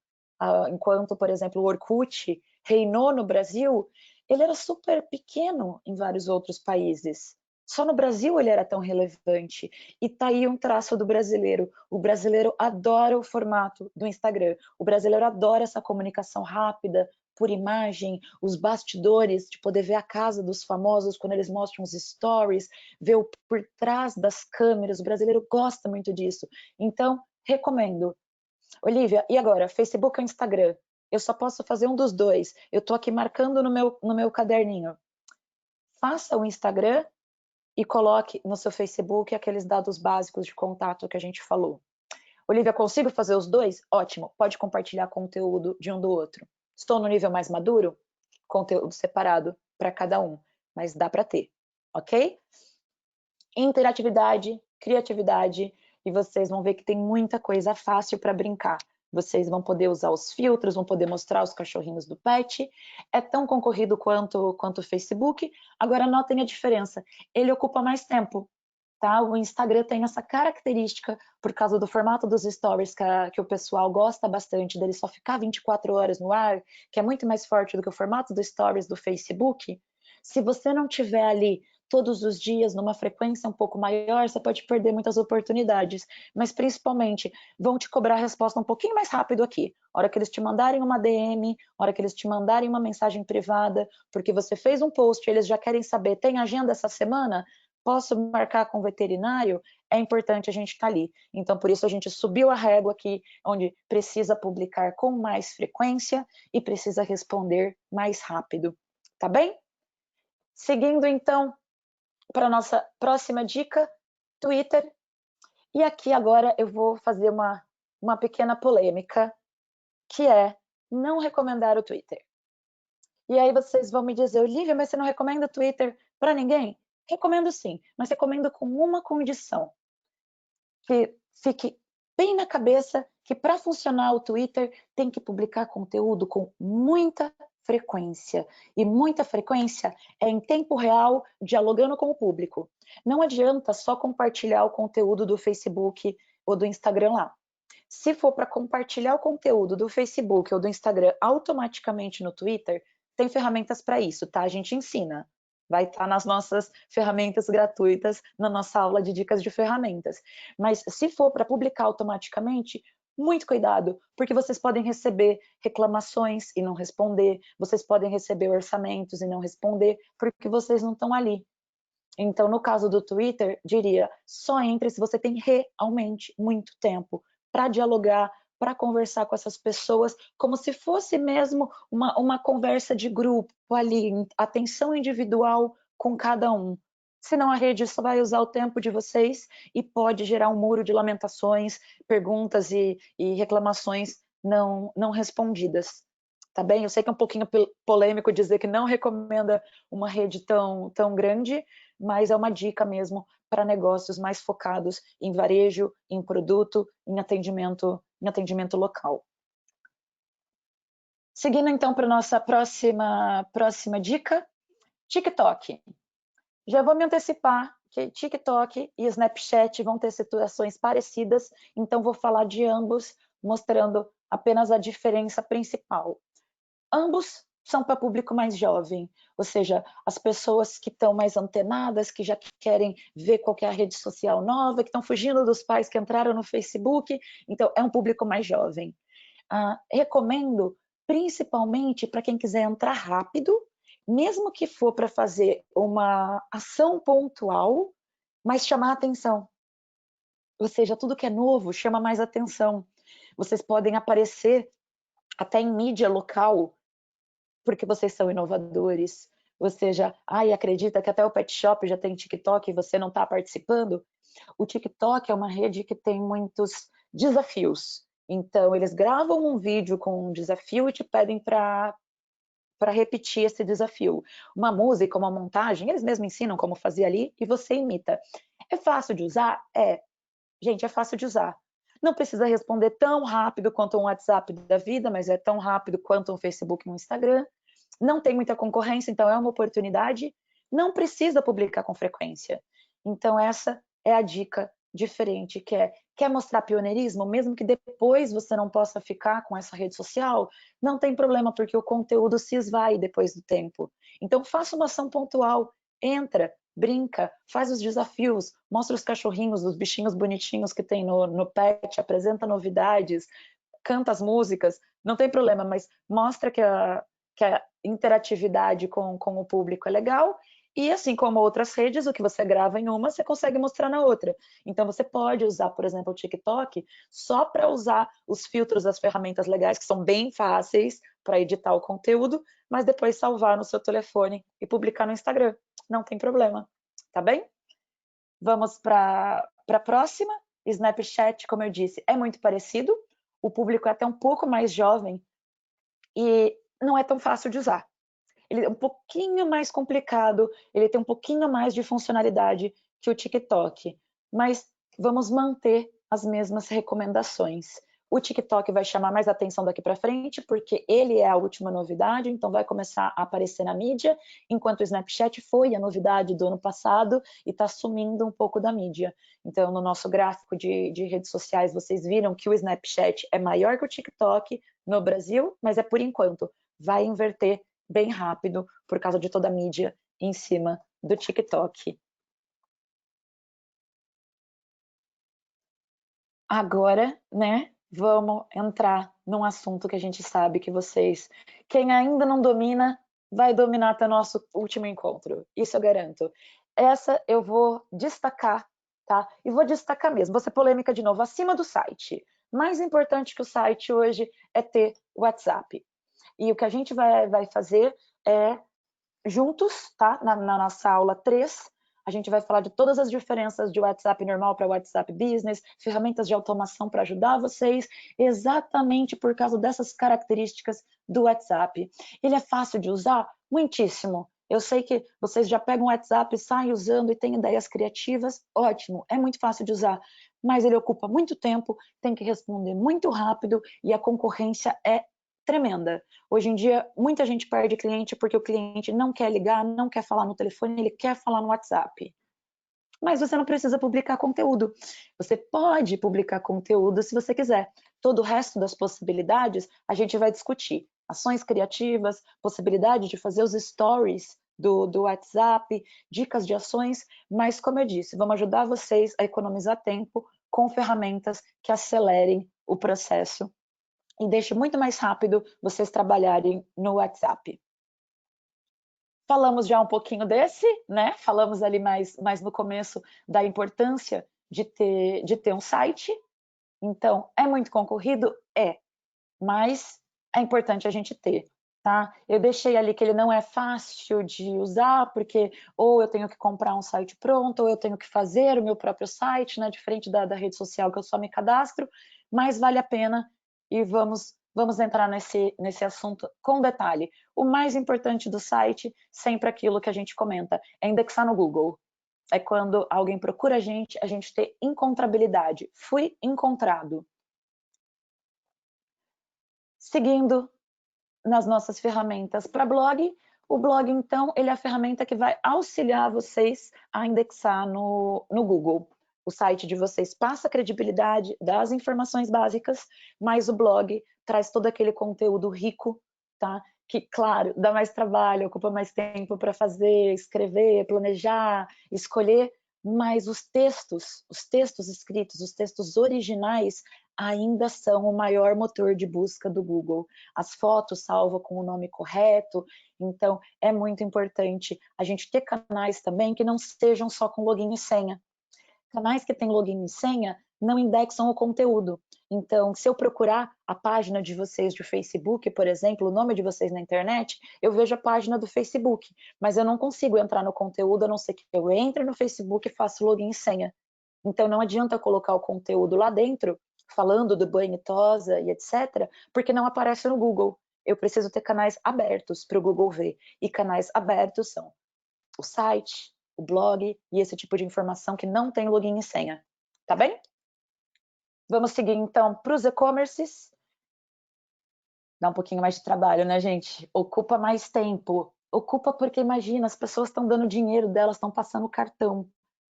Enquanto, por exemplo, o Orkut reinou no Brasil, ele era super pequeno em vários outros países. Só no Brasil ele era tão relevante. E tá aí um traço do brasileiro. O brasileiro adora o formato do Instagram. O brasileiro adora essa comunicação rápida, por imagem, os bastidores, de poder ver a casa dos famosos quando eles mostram os stories, ver o por trás das câmeras. O brasileiro gosta muito disso. Então, recomendo. Olivia, e agora? Facebook ou Instagram? Eu só posso fazer um dos dois. Eu estou aqui marcando no meu caderninho. Faça o Instagram e coloque no seu Facebook aqueles dados básicos de contato que a gente falou. Olivia, consigo fazer os dois? Ótimo, pode compartilhar conteúdo de um do outro. Estou no nível mais maduro? Conteúdo separado para cada um, mas dá para ter, ok? Interatividade, criatividade, e vocês vão ver que tem muita coisa fácil para brincar. Vocês vão poder usar os filtros, vão poder mostrar os cachorrinhos do pet. É tão concorrido quanto o Facebook. Agora notem a diferença. Ele ocupa mais tempo. Tá? O Instagram tem essa característica, por causa do formato dos stories, que o pessoal gosta bastante, dele só ficar 24 horas no ar, que é muito mais forte do que o formato dos stories do Facebook. Se você não tiver ali todos os dias, numa frequência um pouco maior, você pode perder muitas oportunidades, mas principalmente vão te cobrar a resposta um pouquinho mais rápido aqui. A hora que eles te mandarem uma DM, a hora que eles te mandarem uma mensagem privada, porque você fez um post, eles já querem saber, tem agenda essa semana? Posso marcar com o veterinário? É importante a gente estar ali. Então, por isso a gente subiu a régua aqui, onde precisa publicar com mais frequência e precisa responder mais rápido. Tá bem? Seguindo, então, para a nossa próxima dica, Twitter. E aqui agora eu vou fazer uma pequena polêmica, que é não recomendar o Twitter. E aí vocês vão me dizer, Olivia, mas você não recomenda o Twitter para ninguém? Recomendo sim, mas recomendo com uma condição, que fique bem na cabeça que para funcionar o Twitter tem que publicar conteúdo com muita frequência. E muita frequência é em tempo real, dialogando com o público. Não adianta só compartilhar o conteúdo do Facebook ou do Instagram lá. Se for para compartilhar o conteúdo do Facebook ou do Instagram automaticamente no Twitter, tem ferramentas para isso, tá? A gente ensina. Vai estar nas nossas ferramentas gratuitas, na nossa aula de dicas de ferramentas. Mas se for para publicar automaticamente, muito cuidado, porque vocês podem receber reclamações e não responder, vocês podem receber orçamentos e não responder, porque vocês não estão ali. Então, no caso do Twitter, diria, só entre se você tem realmente muito tempo para dialogar, para conversar com essas pessoas, como se fosse mesmo uma conversa de grupo ali, atenção individual com cada um. Senão a rede só vai usar o tempo de vocês e pode gerar um muro de lamentações, perguntas e reclamações não respondidas. Tá bem? Eu sei que é um pouquinho polêmico dizer que não recomenda uma rede tão grande, mas é uma dica mesmo para negócios mais focados em varejo, em produto, em atendimento local. Seguindo então para a nossa próxima dica, TikTok. Já vou me antecipar que TikTok e Snapchat vão ter situações parecidas, então vou falar de ambos, mostrando apenas a diferença principal. Ambos são para público mais jovem, ou seja, as pessoas que estão mais antenadas, que já querem ver qual é a rede social nova, que estão fugindo dos pais que entraram no Facebook, então é um público mais jovem. Recomendo principalmente para quem quiser entrar rápido, mesmo que for para fazer uma ação pontual, mas chamar atenção. Ou seja, tudo que é novo chama mais atenção. Vocês podem aparecer até em mídia local, porque vocês são inovadores. Ou seja, acredita que até o pet shop já tem TikTok e você não está participando? O TikTok é uma rede que tem muitos desafios. Então, eles gravam um vídeo com um desafio e te pedem para repetir esse desafio. Uma música, uma montagem, eles mesmos ensinam como fazer ali e você imita. É fácil de usar? Gente, é fácil de usar. Não precisa responder tão rápido quanto um WhatsApp da vida, mas é tão rápido quanto um Facebook e um Instagram. Não tem muita concorrência, então é uma oportunidade. não precisa publicar com frequência. Então essa é a dica diferente, que é, quer mostrar pioneirismo, mesmo que depois você não possa ficar com essa rede social, não tem problema, porque o conteúdo se esvai depois do tempo. Então faça uma ação pontual, entra, brinca, faz os desafios, mostra os cachorrinhos, os bichinhos bonitinhos que tem no pet, apresenta novidades, canta as músicas, não tem problema, mas mostra que a interatividade com o público é legal, e assim como outras redes, o que você grava em uma, você consegue mostrar na outra. Então você pode usar, por exemplo, o TikTok só para usar os filtros das ferramentas legais, que são bem fáceis para editar o conteúdo, mas depois salvar no seu telefone e publicar no Instagram. Não tem problema, tá bem? Vamos para a próxima. Snapchat, como eu disse, é muito parecido. O público é até um pouco mais jovem e não é tão fácil de usar. Ele é um pouquinho mais complicado, ele tem um pouquinho mais de funcionalidade que o TikTok, mas vamos manter as mesmas recomendações. O TikTok vai chamar mais atenção daqui para frente, porque ele é a última novidade, então vai começar a aparecer na mídia, enquanto o Snapchat foi a novidade do ano passado e está sumindo um pouco da mídia. Então, no nosso gráfico de redes sociais, vocês viram que o Snapchat é maior que o TikTok no Brasil, mas é por enquanto. Vai inverter bem rápido por causa de toda a mídia em cima do TikTok. Agora, né, vamos entrar num assunto que a gente sabe que vocês, quem ainda não domina, vai dominar até nosso último encontro, isso eu garanto. Essa eu vou destacar, tá? E vou destacar mesmo, vou ser polêmica de novo, acima do site. Mais importante que o site hoje é ter WhatsApp. E o que a gente vai fazer é juntos, tá? Na nossa aula 3, a gente vai falar de todas as diferenças de WhatsApp normal para WhatsApp Business, ferramentas de automação para ajudar vocês, exatamente por causa dessas características do WhatsApp. Ele é fácil de usar? Muitíssimo. Eu sei que vocês já pegam o WhatsApp, saem usando e têm ideias criativas, ótimo, é muito fácil de usar, mas ele ocupa muito tempo, tem que responder muito rápido e a concorrência é tremenda. Hoje em dia, muita gente perde cliente porque o cliente não quer ligar, não quer falar no telefone, ele quer falar no WhatsApp. Mas você não precisa publicar conteúdo. Você pode publicar conteúdo se você quiser. Todo o resto das possibilidades a gente vai discutir. Ações criativas, possibilidade de fazer os stories do WhatsApp, dicas de ações, mas como eu disse, vamos ajudar vocês a economizar tempo com ferramentas que acelerem o processo e deixe muito mais rápido vocês trabalharem no WhatsApp. Falamos já um pouquinho desse, né? Falamos ali mais no começo da importância de ter um site. Então, é muito concorrido? É, mas é importante a gente ter, tá? Eu deixei ali que ele não é fácil de usar, porque ou eu tenho que comprar um site pronto, ou eu tenho que fazer o meu próprio site, né? Diferente da rede social que eu só me cadastro, mas vale a pena e vamos entrar nesse assunto com detalhe. O mais importante do site, sempre aquilo que a gente comenta, é indexar no Google. É quando alguém procura a gente ter encontrabilidade. Fui encontrado. Seguindo nas nossas ferramentas para blog, o blog, então, ele é a ferramenta que vai auxiliar vocês a indexar no Google. O site de vocês passa a credibilidade das informações básicas, mas o blog traz todo aquele conteúdo rico, tá? Que, claro, dá mais trabalho, ocupa mais tempo para fazer, escrever, planejar, escolher, mas os textos escritos, os textos originais, ainda são o maior motor de busca do Google. As fotos salvam com o nome correto, então é muito importante a gente ter canais também que não sejam só com login e senha. Canais que têm login e senha não indexam o conteúdo. Então, se eu procurar a página de vocês de Facebook, por exemplo, o nome de vocês na internet, eu vejo a página do Facebook, mas eu não consigo entrar no conteúdo, a não ser que eu entre no Facebook e faça login e senha. Então, não adianta colocar o conteúdo lá dentro, falando do banho e tosa e etc., porque não aparece no Google. Eu preciso ter canais abertos para o Google ver. E canais abertos são o site, o blog e esse tipo de informação que não tem login e senha. Tá bem? Vamos seguir, então, para os e-commerces. Dá um pouquinho mais de trabalho, né, gente? Ocupa mais tempo. Ocupa porque, imagina, as pessoas estão dando dinheiro delas, estão passando cartão.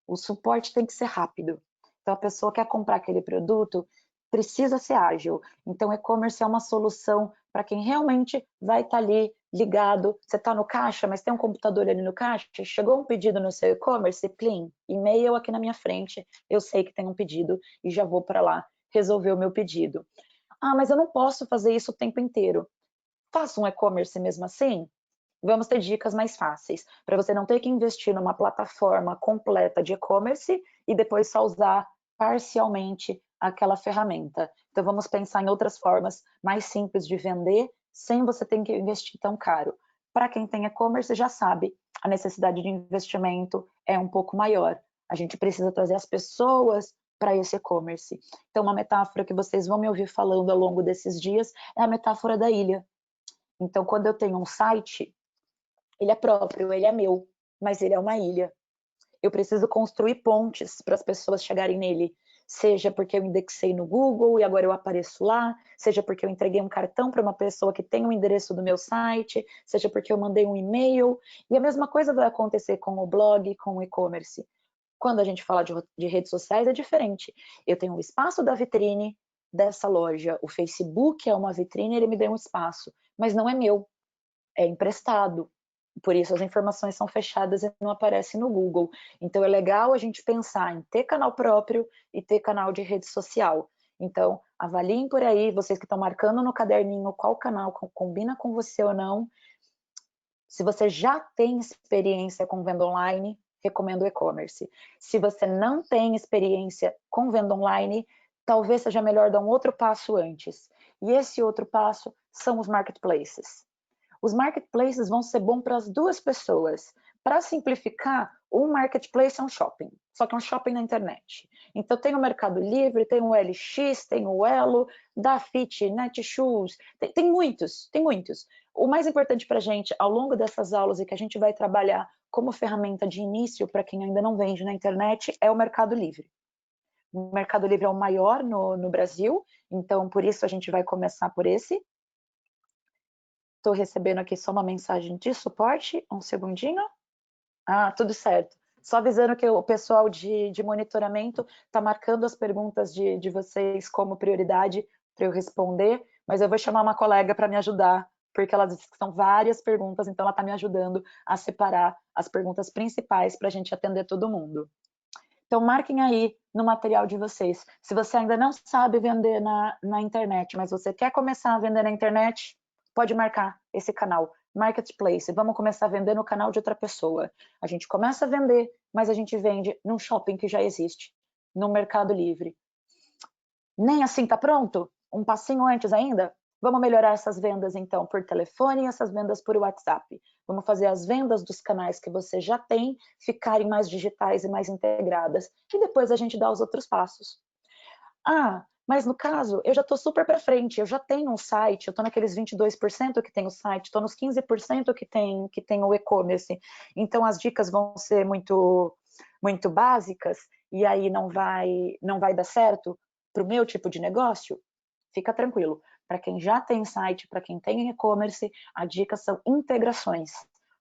O suporte tem que ser rápido. Então, a pessoa quer comprar aquele produto, precisa ser ágil. Então, e-commerce é uma solução para quem realmente vai estar ali ligado. Você está no caixa, mas tem um computador ali no caixa, chegou um pedido no seu e-commerce, plim, e-mail aqui na minha frente, eu sei que tem um pedido e já vou para lá resolver o meu pedido. Ah, mas eu não posso fazer isso o tempo inteiro. Faça um e-commerce mesmo assim? Vamos ter dicas mais fáceis, para você não ter que investir numa plataforma completa de e-commerce e depois só usar parcialmente aquela ferramenta. Então vamos pensar em outras formas mais simples de vender, sem você ter que investir tão caro. Para quem tem e-commerce já sabe, a necessidade de investimento é um pouco maior. A gente precisa trazer as pessoas para esse e-commerce. Então uma metáfora que vocês vão me ouvir falando ao longo desses dias é a metáfora da ilha. Então quando eu tenho um site, ele é próprio, ele é meu, mas ele é uma ilha. Eu preciso construir pontes para as pessoas chegarem nele, seja porque eu indexei no Google e agora eu apareço lá, seja porque eu entreguei um cartão para uma pessoa que tem o endereço do meu site, seja porque eu mandei um e-mail, e a mesma coisa vai acontecer com o blog, com o e-commerce. Quando a gente fala de redes sociais é diferente. Eu tenho um espaço da vitrine dessa loja, o Facebook é uma vitrine, ele me deu um espaço, mas não é meu, é emprestado. Por isso as informações são fechadas e não aparecem no Google. Então é legal a gente pensar em ter canal próprio e ter canal de rede social. Então avaliem por aí, vocês que estão marcando no caderninho qual canal combina com você ou não. Se você já tem experiência com venda online, recomendo o e-commerce. Se você não tem experiência com venda online, talvez seja melhor dar um outro passo antes. E esse outro passo são os marketplaces. Os marketplaces vão ser bons para as duas pessoas. Para simplificar, um marketplace é um shopping, só que é um shopping na internet. Então tem o Mercado Livre, tem o LX, tem o Elo, Dafit, Netshoes, tem muitos, tem muitos. O mais importante para a gente, ao longo dessas aulas e que a gente vai trabalhar como ferramenta de início para quem ainda não vende na internet, é o Mercado Livre. O Mercado Livre é o maior no Brasil, então por isso a gente vai começar por esse. Estou recebendo aqui só uma mensagem de suporte, um segundinho. Ah, tudo certo. Só avisando que o pessoal de monitoramento está marcando as perguntas de vocês como prioridade para eu responder, mas eu vou chamar uma colega para me ajudar, porque ela disse que são várias perguntas, então ela está me ajudando a separar as perguntas principais para a gente atender todo mundo. Então marquem aí no material de vocês. Se você ainda não sabe vender na internet, mas você quer começar a vender na internet, pode marcar esse canal, Marketplace. Vamos começar a vender no canal de outra pessoa. A gente começa a vender, mas a gente vende num shopping que já existe, no Mercado Livre. Nem assim tá pronto? Um passinho antes ainda? Vamos melhorar essas vendas, então, por telefone e essas vendas por WhatsApp. Vamos fazer as vendas dos canais que você já tem ficarem mais digitais e mais integradas. E depois a gente dá os outros passos. Ah, mas no caso, eu já estou super para frente, eu já tenho um site, eu estou naqueles 22% que tem o site, estou nos 15% que tem o e-commerce. Então as dicas vão ser muito básicas e aí não vai dar certo para o meu tipo de negócio. Fica tranquilo. Para quem já tem site, para quem tem e-commerce, a dica são integrações.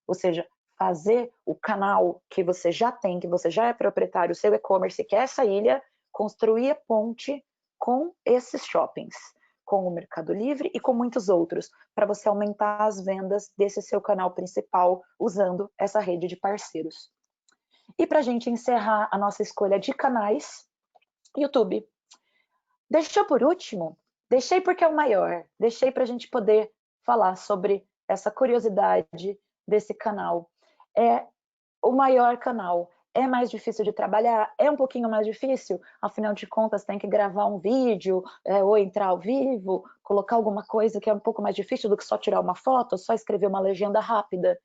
Ou seja, fazer o canal que você já tem, que você já é proprietário, o seu e-commerce, que é essa ilha, construir a ponte com esses shoppings, com o Mercado Livre e com muitos outros, para você aumentar as vendas desse seu canal principal usando essa rede de parceiros. E para a gente encerrar a nossa escolha de canais, YouTube. Deixou por último? Deixei porque é o maior. Deixei para a gente poder falar sobre essa curiosidade desse canal. É o maior canal. É mais difícil de trabalhar? É um pouquinho mais difícil? Afinal de contas, tem que gravar um vídeo, ou entrar ao vivo, colocar alguma coisa que é um pouco mais difícil do que só tirar uma foto, só escrever uma legenda rápida.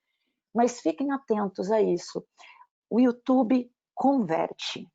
Mas fiquem atentos a isso. O YouTube converte.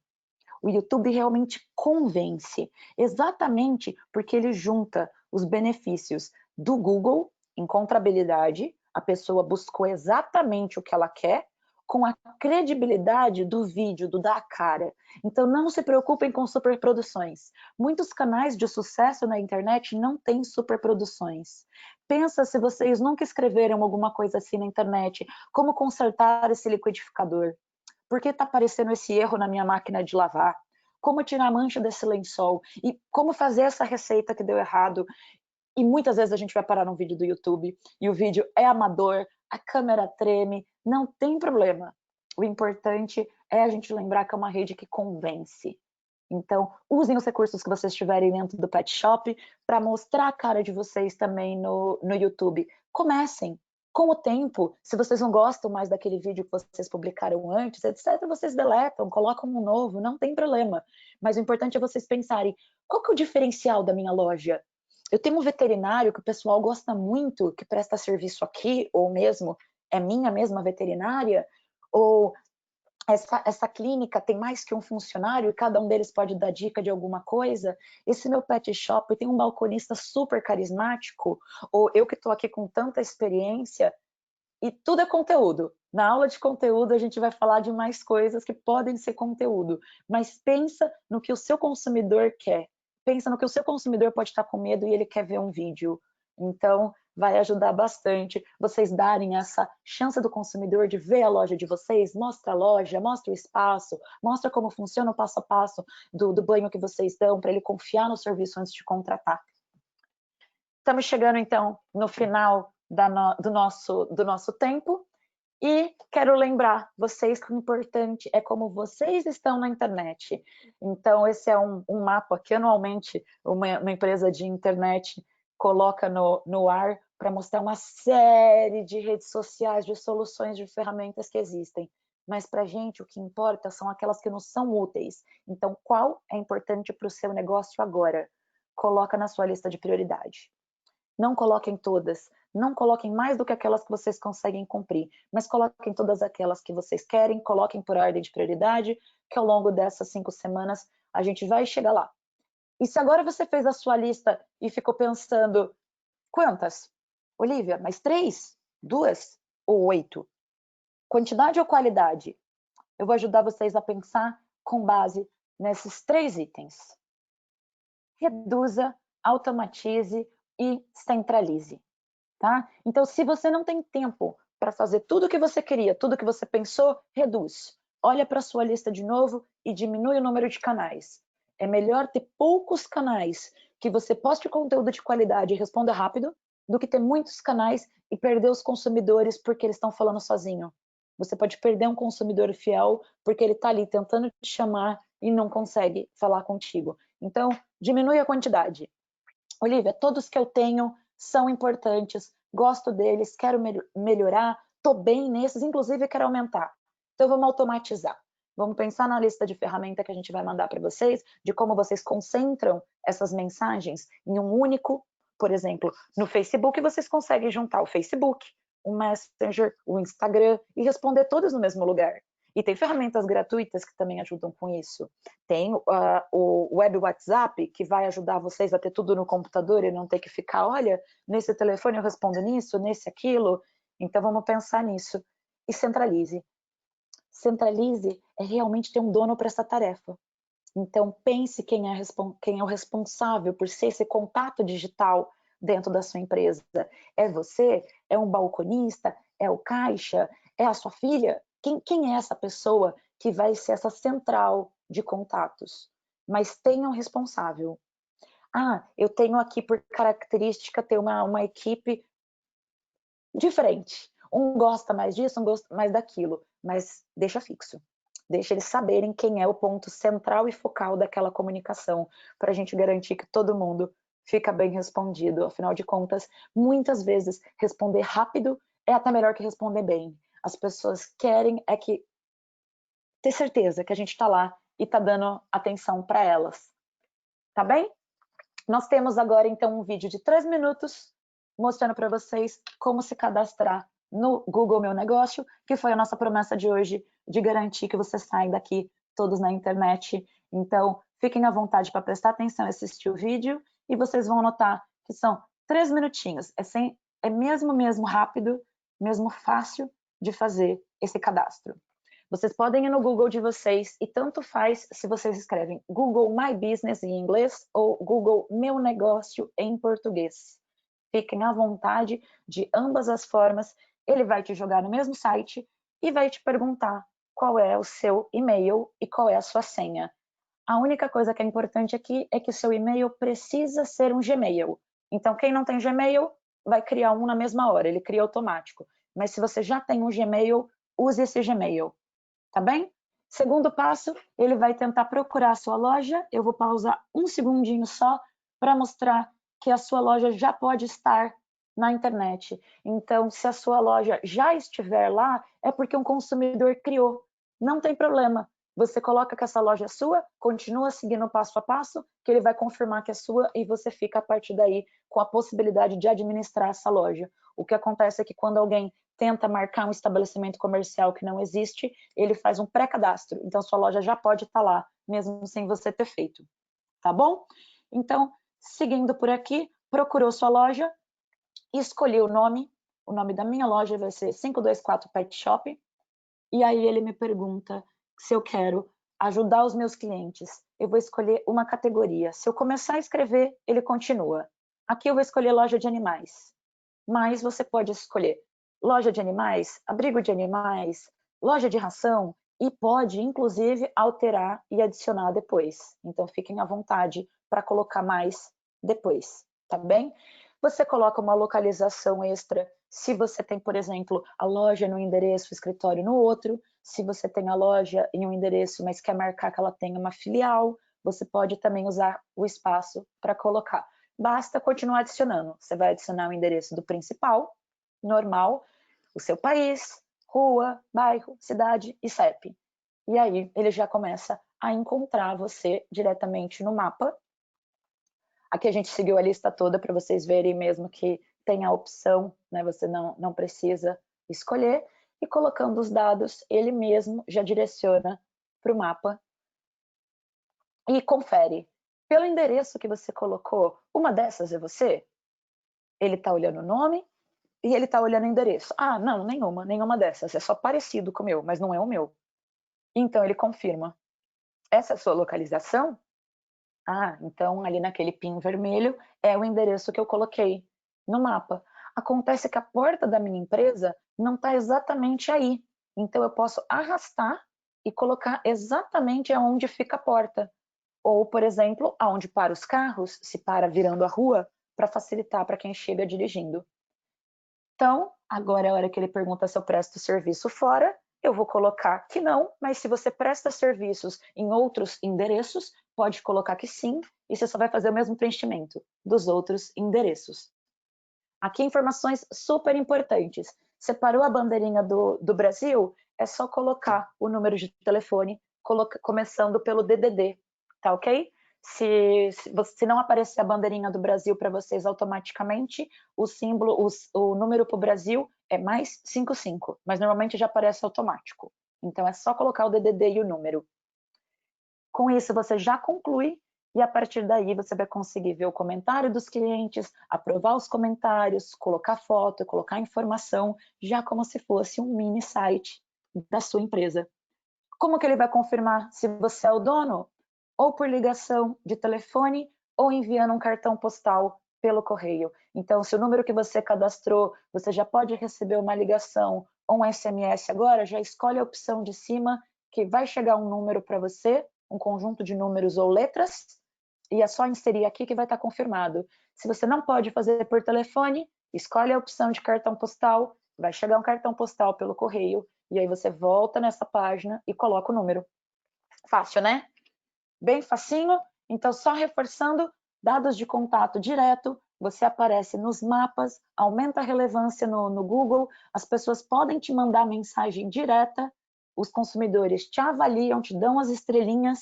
O YouTube realmente convence, exatamente porque ele junta os benefícios do Google, encontrabilidade, a pessoa buscou exatamente o que ela quer, com a credibilidade do vídeo, do dar a cara. Então não se preocupem com superproduções. Muitos canais de sucesso na internet não têm superproduções. Pensa se vocês nunca escreveram alguma coisa assim na internet, como consertar esse liquidificador? Por que está aparecendo esse erro na minha máquina de lavar? Como tirar a mancha desse lençol? E como fazer essa receita que deu errado? E muitas vezes a gente vai parar num vídeo do YouTube e o vídeo é amador, a câmera treme, não tem problema. O importante é a gente lembrar que é uma rede que convence. Então, usem os recursos que vocês tiverem dentro do Pet Shop para mostrar a cara de vocês também no YouTube. Comecem. Com o tempo, se vocês não gostam mais daquele vídeo que vocês publicaram antes, etc., vocês deletam, colocam um novo, não tem problema. Mas o importante é vocês pensarem, qual que é o diferencial da minha loja? Eu tenho um veterinário que o pessoal gosta muito, que presta serviço aqui, ou mesmo é minha mesma veterinária, ou essa clínica tem mais que um funcionário e cada um deles pode dar dica de alguma coisa. Esse meu pet shop tem um balconista super carismático, ou eu que estou aqui com tanta experiência, e tudo é conteúdo. Na aula de conteúdo a gente vai falar de mais coisas que podem ser conteúdo, mas pensa no que o seu consumidor quer. Pensa no que o seu consumidor pode estar com medo e ele quer ver um vídeo. Então, vai ajudar bastante vocês darem essa chance do consumidor de ver a loja de vocês, mostra a loja, mostra o espaço, mostra como funciona o passo a passo do banho que vocês dão, para ele confiar no serviço antes de contratar. Estamos chegando, então, no final do nosso tempo. E quero lembrar vocês que o importante é como vocês estão na internet. Então, esse é um mapa que anualmente uma empresa de internet coloca no ar para mostrar uma série de redes sociais, de soluções, de ferramentas que existem. Mas para a gente o que importa são aquelas que nos são úteis. Então, qual é importante para o seu negócio agora? Coloca na sua lista de prioridade. Não coloquem todas, não coloquem mais do que aquelas que vocês conseguem cumprir, mas coloquem todas aquelas que vocês querem, coloquem por ordem de prioridade, que ao longo dessas 5 semanas a gente vai chegar lá. E se agora você fez a sua lista e ficou pensando, quantas? Olivia, mais 3? 2? Ou 8? Quantidade ou qualidade? Eu vou ajudar vocês a pensar com base nesses 3 itens. Reduza, automatize e centralize. Tá? Então, se você não tem tempo para fazer tudo o que você queria, tudo o que você pensou, reduz. Olha para a sua lista de novo e diminui o número de canais. É melhor ter poucos canais que você poste conteúdo de qualidade e responda rápido, do que ter muitos canais e perder os consumidores porque eles estão falando sozinho. Você pode perder um consumidor fiel porque ele está ali tentando te chamar e não consegue falar contigo. Então, diminui a quantidade. Olivia, todos que eu tenho são importantes, gosto deles, quero melhorar, estou bem nesses, inclusive quero aumentar. Então vamos automatizar. Vamos pensar na lista de ferramenta que a gente vai mandar para vocês, de como vocês concentram essas mensagens em um único, por exemplo, no Facebook vocês conseguem juntar o Facebook, o Messenger, o Instagram e responder todos no mesmo lugar. E tem ferramentas gratuitas que também ajudam com isso. Tem o Web WhatsApp, que vai ajudar vocês a ter tudo no computador e não ter que ficar, olha, nesse telefone eu respondo nisso, nesse aquilo. Então vamos pensar nisso. E centralize. Centralize é realmente ter um dono para essa tarefa. Então pense quem é o responsável por ser esse contato digital dentro da sua empresa. É você? É um balconista? É o caixa? É a sua filha? Quem é essa pessoa que vai ser essa central de contatos? Mas tenha um responsável. Ah, eu tenho aqui por característica ter uma equipe diferente. Um gosta mais disso, um gosta mais daquilo, mas deixa fixo. Deixa eles saberem quem é o ponto central e focal daquela comunicação, para a gente garantir que todo mundo fica bem respondido. Afinal de contas, muitas vezes responder rápido é até melhor que responder bem. As pessoas querem ter certeza que a gente está lá e está dando atenção para elas. Tá bem? Nós temos agora, então, um vídeo de 3 minutos mostrando para vocês como se cadastrar no Google Meu Negócio, que foi a nossa promessa de hoje, de garantir que vocês saem daqui todos na internet. Então, fiquem à vontade para prestar atenção e assistir o vídeo, e vocês vão notar que são 3 minutinhos. É mesmo rápido, mesmo fácil de fazer esse cadastro. Vocês podem ir no Google de vocês e tanto faz se vocês escrevem Google My Business em inglês ou Google Meu Negócio em português. Fiquem à vontade de ambas as formas, ele vai te jogar no mesmo site e vai te perguntar qual é o seu e-mail e qual é a sua senha. A única coisa que é importante aqui é que o seu e-mail precisa ser um Gmail. Então, quem não tem Gmail, vai criar um na mesma hora, ele cria automático. Mas se você já tem um Gmail, use esse Gmail, tá bem? Segundo passo, ele vai tentar procurar a sua loja. Eu vou pausar um segundinho só para mostrar que a sua loja já pode estar na internet. Então, se a sua loja já estiver lá, é porque um consumidor criou. Não tem problema. Você coloca que essa loja é sua, continua seguindo passo a passo, que ele vai confirmar que é sua e você fica a partir daí com a possibilidade de administrar essa loja. O que acontece é que quando alguém tenta marcar um estabelecimento comercial que não existe, ele faz um pré-cadastro. Então, sua loja já pode estar lá, mesmo sem você ter feito. Tá bom? Então, seguindo por aqui, procurou sua loja, escolhi o nome da minha loja vai ser 524 Pet Shop, e aí ele me pergunta se eu quero ajudar os meus clientes. Eu vou escolher uma categoria. Se eu começar a escrever, ele continua. Aqui eu vou escolher loja de animais, mas você pode escolher loja de animais, abrigo de animais, loja de ração, e pode, inclusive, alterar e adicionar depois. Então, fiquem à vontade para colocar mais depois, tá bem? Você coloca uma localização extra se você tem, por exemplo, a loja no endereço, o escritório no outro. Se você tem a loja em um endereço, mas quer marcar que ela tenha uma filial, você pode também usar o espaço para colocar. Basta continuar adicionando. Você vai adicionar o endereço do principal, normal, o seu país, rua, bairro, cidade e CEP. E aí ele já começa a encontrar você diretamente no mapa. Aqui a gente seguiu a lista toda para vocês verem mesmo que tem a opção, né? Você não precisa escolher. E colocando os dados, ele mesmo já direciona para o mapa e confere. Pelo endereço que você colocou, uma dessas é você? Ele está olhando o nome e ele está olhando o endereço. Ah, não, nenhuma dessas. É só parecido com o meu, mas não é o meu. Então ele confirma. Essa é a sua localização? Ah, então ali naquele pin vermelho é o endereço que eu coloquei no mapa. Acontece que a porta da minha empresa não está exatamente aí. Então eu posso arrastar e colocar exatamente aonde fica a porta. Ou, por exemplo, aonde para os carros, se para virando a rua, para facilitar para quem chega dirigindo. Então, agora é a hora que ele pergunta se eu presto serviço fora, eu vou colocar que não, mas se você presta serviços em outros endereços, pode colocar que sim, e você só vai fazer o mesmo preenchimento dos outros endereços. Aqui informações super importantes. Separou a bandeirinha do Brasil, é só colocar o número de telefone, começando pelo DDD, tá ok? Se não aparecer a bandeirinha do Brasil para vocês automaticamente, o símbolo, o número para o Brasil é mais 55, mas normalmente já aparece automático. Então é só colocar o DDD e o número. Com isso você já conclui e a partir daí você vai conseguir ver o comentário dos clientes, aprovar os comentários, colocar foto, colocar informação, já como se fosse um mini site da sua empresa. Como que ele vai confirmar se você é o dono? Ou por ligação de telefone ou enviando um cartão postal pelo correio. Então, se o número que você cadastrou, você já pode receber uma ligação ou um SMS agora, já escolhe a opção de cima que vai chegar um número para você, um conjunto de números ou letras, e é só inserir aqui que vai estar confirmado. Se você não pode fazer por telefone, escolhe a opção de cartão postal, vai chegar um cartão postal pelo correio, e aí você volta nessa página e coloca o número. Fácil, né? Bem facinho. Então, só reforçando, dados de contato direto, você aparece nos mapas, aumenta a relevância no Google, as pessoas podem te mandar mensagem direta, os consumidores te avaliam, te dão as estrelinhas,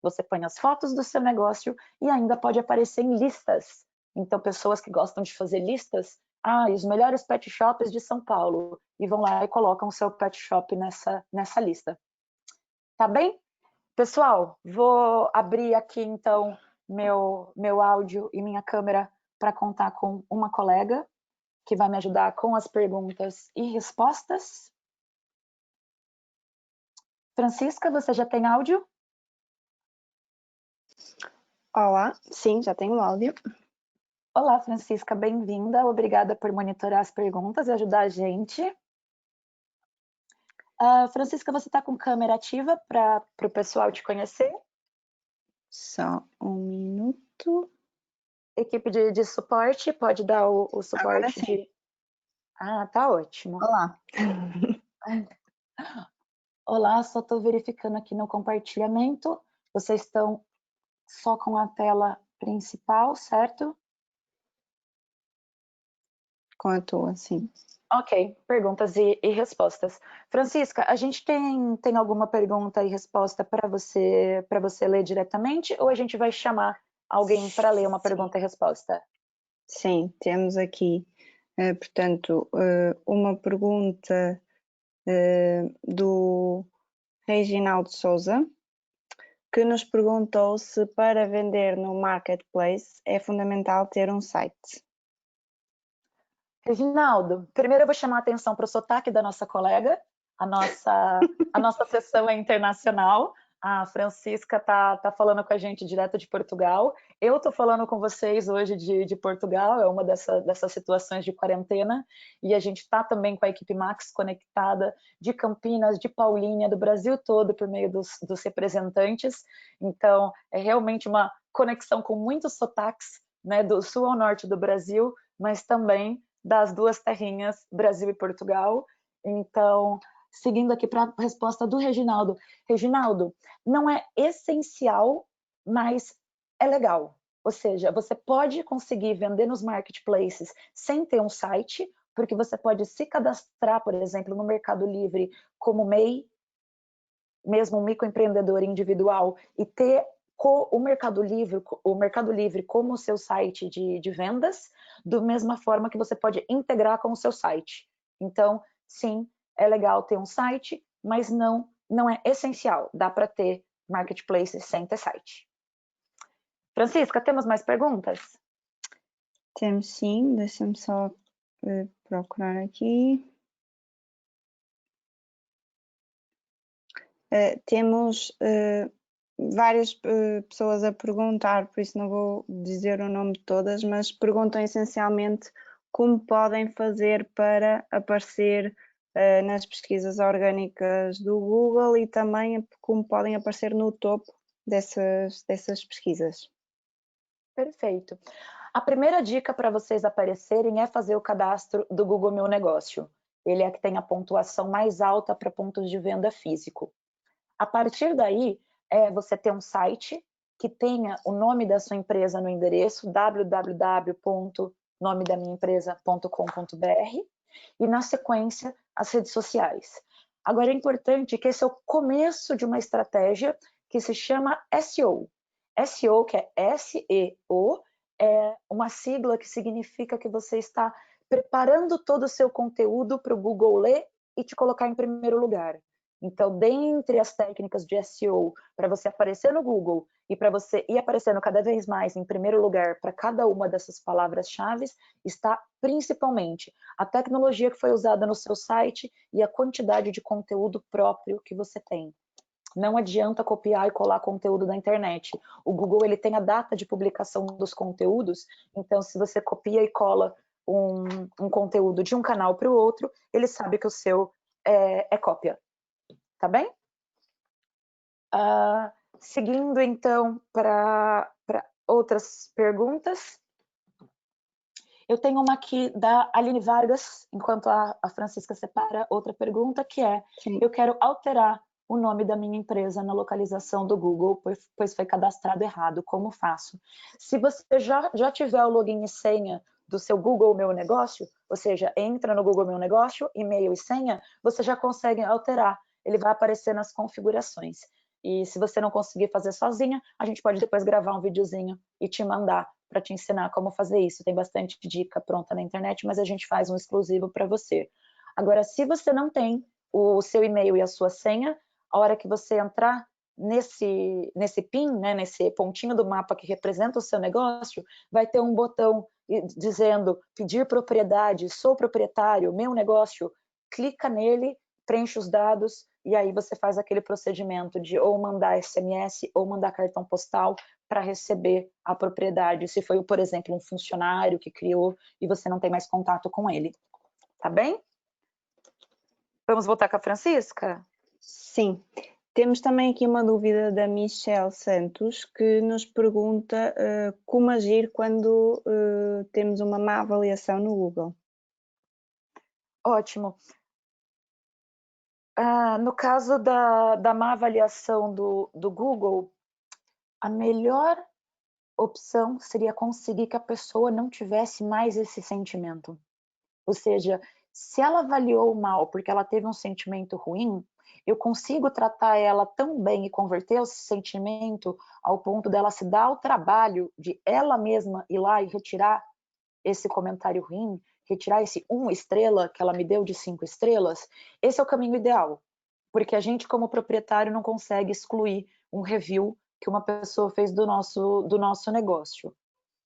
você põe as fotos do seu negócio e ainda pode aparecer em listas. Então, pessoas que gostam de fazer listas, e os melhores pet shops de São Paulo, e vão lá e colocam o seu pet shop nessa lista. Tá bem? Pessoal, vou abrir aqui então meu áudio e minha câmera para contar com uma colega que vai me ajudar com as perguntas e respostas. Francisca, você já tem áudio? Olá, sim, já tenho áudio. Olá, Francisca, bem-vinda. Obrigada por monitorar as perguntas e ajudar a gente. Francisca, você está com câmera ativa para o pessoal te conhecer? Só um minuto. Equipe de suporte, pode dar o suporte Agora sim. Ah, tá ótimo. Olá. Olá, só estou verificando aqui no compartilhamento. Vocês estão só com a tela principal, certo? Com a tua, sim. Ok, perguntas e respostas. Francisca, a gente tem alguma pergunta e resposta para você ler diretamente ou a gente vai chamar alguém para ler uma pergunta e resposta? Sim, temos aqui, portanto, uma pergunta do Reginaldo Souza, que nos perguntou se para vender no Marketplace é fundamental ter um site. Reginaldo, primeiro eu vou chamar a atenção para o sotaque da nossa colega, a nossa sessão é internacional, a Francisca tá falando com a gente direto de Portugal, eu tô falando com vocês hoje de Portugal, é uma dessas situações de quarentena, e a gente tá também com a equipe Max conectada de Campinas, de Paulínia, do Brasil todo, por meio dos representantes, então é realmente uma conexão com muitos sotaques, né, do sul ao norte do Brasil, mas também das duas terrinhas, Brasil e Portugal. Então, seguindo aqui para a resposta do Reginaldo. Reginaldo, não é essencial, mas é legal. Ou seja, você pode conseguir vender nos marketplaces sem ter um site, porque você pode se cadastrar, por exemplo, no Mercado Livre como MEI, mesmo um microempreendedor individual, e ter o Mercado Livre como o seu site de vendas, da mesma forma que você pode integrar com o seu site. Então, sim, é legal ter um site, mas não é essencial. Dá para ter marketplace sem ter site. Francisca, temos mais perguntas? Temos sim, deixa-me só procurar aqui. Temos várias pessoas a perguntar, por isso não vou dizer o nome de todas, mas perguntam essencialmente como podem fazer para aparecer nas pesquisas orgânicas do Google e também como podem aparecer no topo dessas pesquisas. Perfeito. A primeira dica para vocês aparecerem é fazer o cadastro do Google Meu Negócio. Ele é que tem a pontuação mais alta para pontos de venda físico. A partir daí, você ter um site que tenha o nome da sua empresa no endereço www.nomedaminhaempresa.com.br e, na sequência, as redes sociais. Agora, é importante que esse é o começo de uma estratégia que se chama SEO. SEO, que é S-E-O, é uma sigla que significa que você está preparando todo o seu conteúdo para o Google ler e te colocar em primeiro lugar. Então, dentre as técnicas de SEO, para você aparecer no Google e para você ir aparecendo cada vez mais em primeiro lugar para cada uma dessas palavras-chave, está principalmente a tecnologia que foi usada no seu site e a quantidade de conteúdo próprio que você tem. Não adianta copiar e colar conteúdo da internet. O Google ele tem a data de publicação dos conteúdos, então se você copia e cola um conteúdo de um canal para o outro, ele sabe que o seu é cópia. Tá bem? Seguindo, então, para outras perguntas. Eu tenho uma aqui da Aline Vargas, enquanto a Francisca separa outra pergunta, que é: Sim. Eu quero alterar o nome da minha empresa na localização do Google, pois foi cadastrado errado, como faço? Se você já tiver o login e senha do seu Google Meu Negócio, ou seja, entra no Google Meu Negócio, e-mail e senha, você já consegue alterar. Ele vai aparecer nas configurações. E se você não conseguir fazer sozinha, a gente pode depois gravar um videozinho e te mandar para te ensinar como fazer isso. Tem bastante dica pronta na internet, mas a gente faz um exclusivo para você. Agora, se você não tem o seu e-mail e a sua senha, a hora que você entrar nesse PIN, né, nesse pontinho do mapa que representa o seu negócio, vai ter um botão dizendo pedir propriedade, sou proprietário, meu negócio. Clica nele, preenche os dados e aí você faz aquele procedimento de ou mandar SMS ou mandar cartão postal para receber a propriedade, se foi, por exemplo, um funcionário que criou e você não tem mais contato com ele. Tá bem? Vamos voltar com a Francisca? Sim. Temos também aqui uma dúvida da Michelle Santos, que nos pergunta como agir quando temos uma má avaliação no Google. Ótimo. No caso da má avaliação do Google, a melhor opção seria conseguir que a pessoa não tivesse mais esse sentimento. Ou seja, se ela avaliou mal porque ela teve um sentimento ruim, eu consigo tratar ela tão bem e converter esse sentimento ao ponto dela se dar o trabalho de ela mesma ir lá e retirar esse comentário ruim, retirar esse 1 estrela que ela me deu de 5 estrelas. Esse é o caminho ideal, porque a gente, como proprietário, não consegue excluir um review que uma pessoa fez do nosso negócio.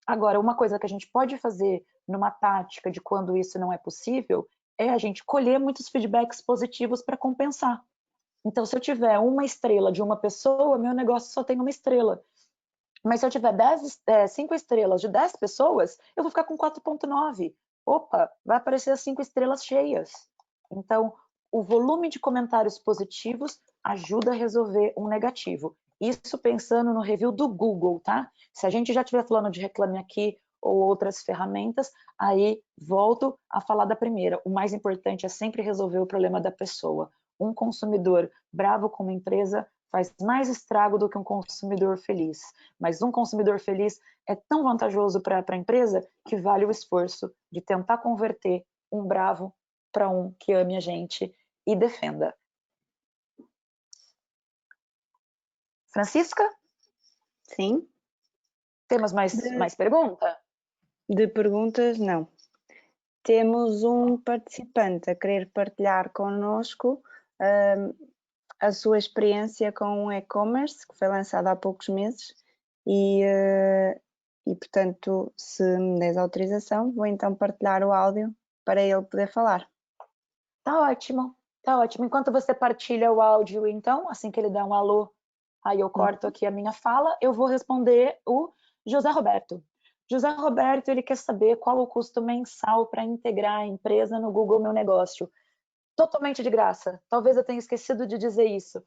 Agora, uma coisa que a gente pode fazer numa tática de quando isso não é possível é a gente colher muitos feedbacks positivos para compensar. Então, se eu tiver 1 estrela de uma pessoa, meu negócio só tem 1 estrela. Mas se eu tiver 5 estrelas de 10 pessoas, eu vou ficar com 4,9. Opa, vai aparecer as 5 estrelas cheias. Então, o volume de comentários positivos ajuda a resolver um negativo. Isso pensando no review do Google, tá? Se a gente já estiver falando de Reclame Aqui ou outras ferramentas, aí volto a falar da primeira. O mais importante é sempre resolver o problema da pessoa. Um consumidor bravo com uma empresa faz mais estrago do que um consumidor feliz. Mas um consumidor feliz é tão vantajoso para a empresa que vale o esforço de tentar converter um bravo para um que ame a gente e defenda. Francisca? Sim. Temos mais pergunta? De perguntas, não. Temos um participante a querer partilhar connosco a sua experiência com o e-commerce, que foi lançado há poucos meses, e portanto, se me des autorização, vou então partilhar o áudio para ele poder falar. Tá ótimo, tá ótimo. Enquanto você partilha o áudio, então, assim que ele dá um alô, aí eu corto aqui a minha fala, eu vou responder o José Roberto. José Roberto, ele quer saber qual o custo mensal para integrar a empresa no Google Meu Negócio. Totalmente de graça. Talvez eu tenha esquecido de dizer isso.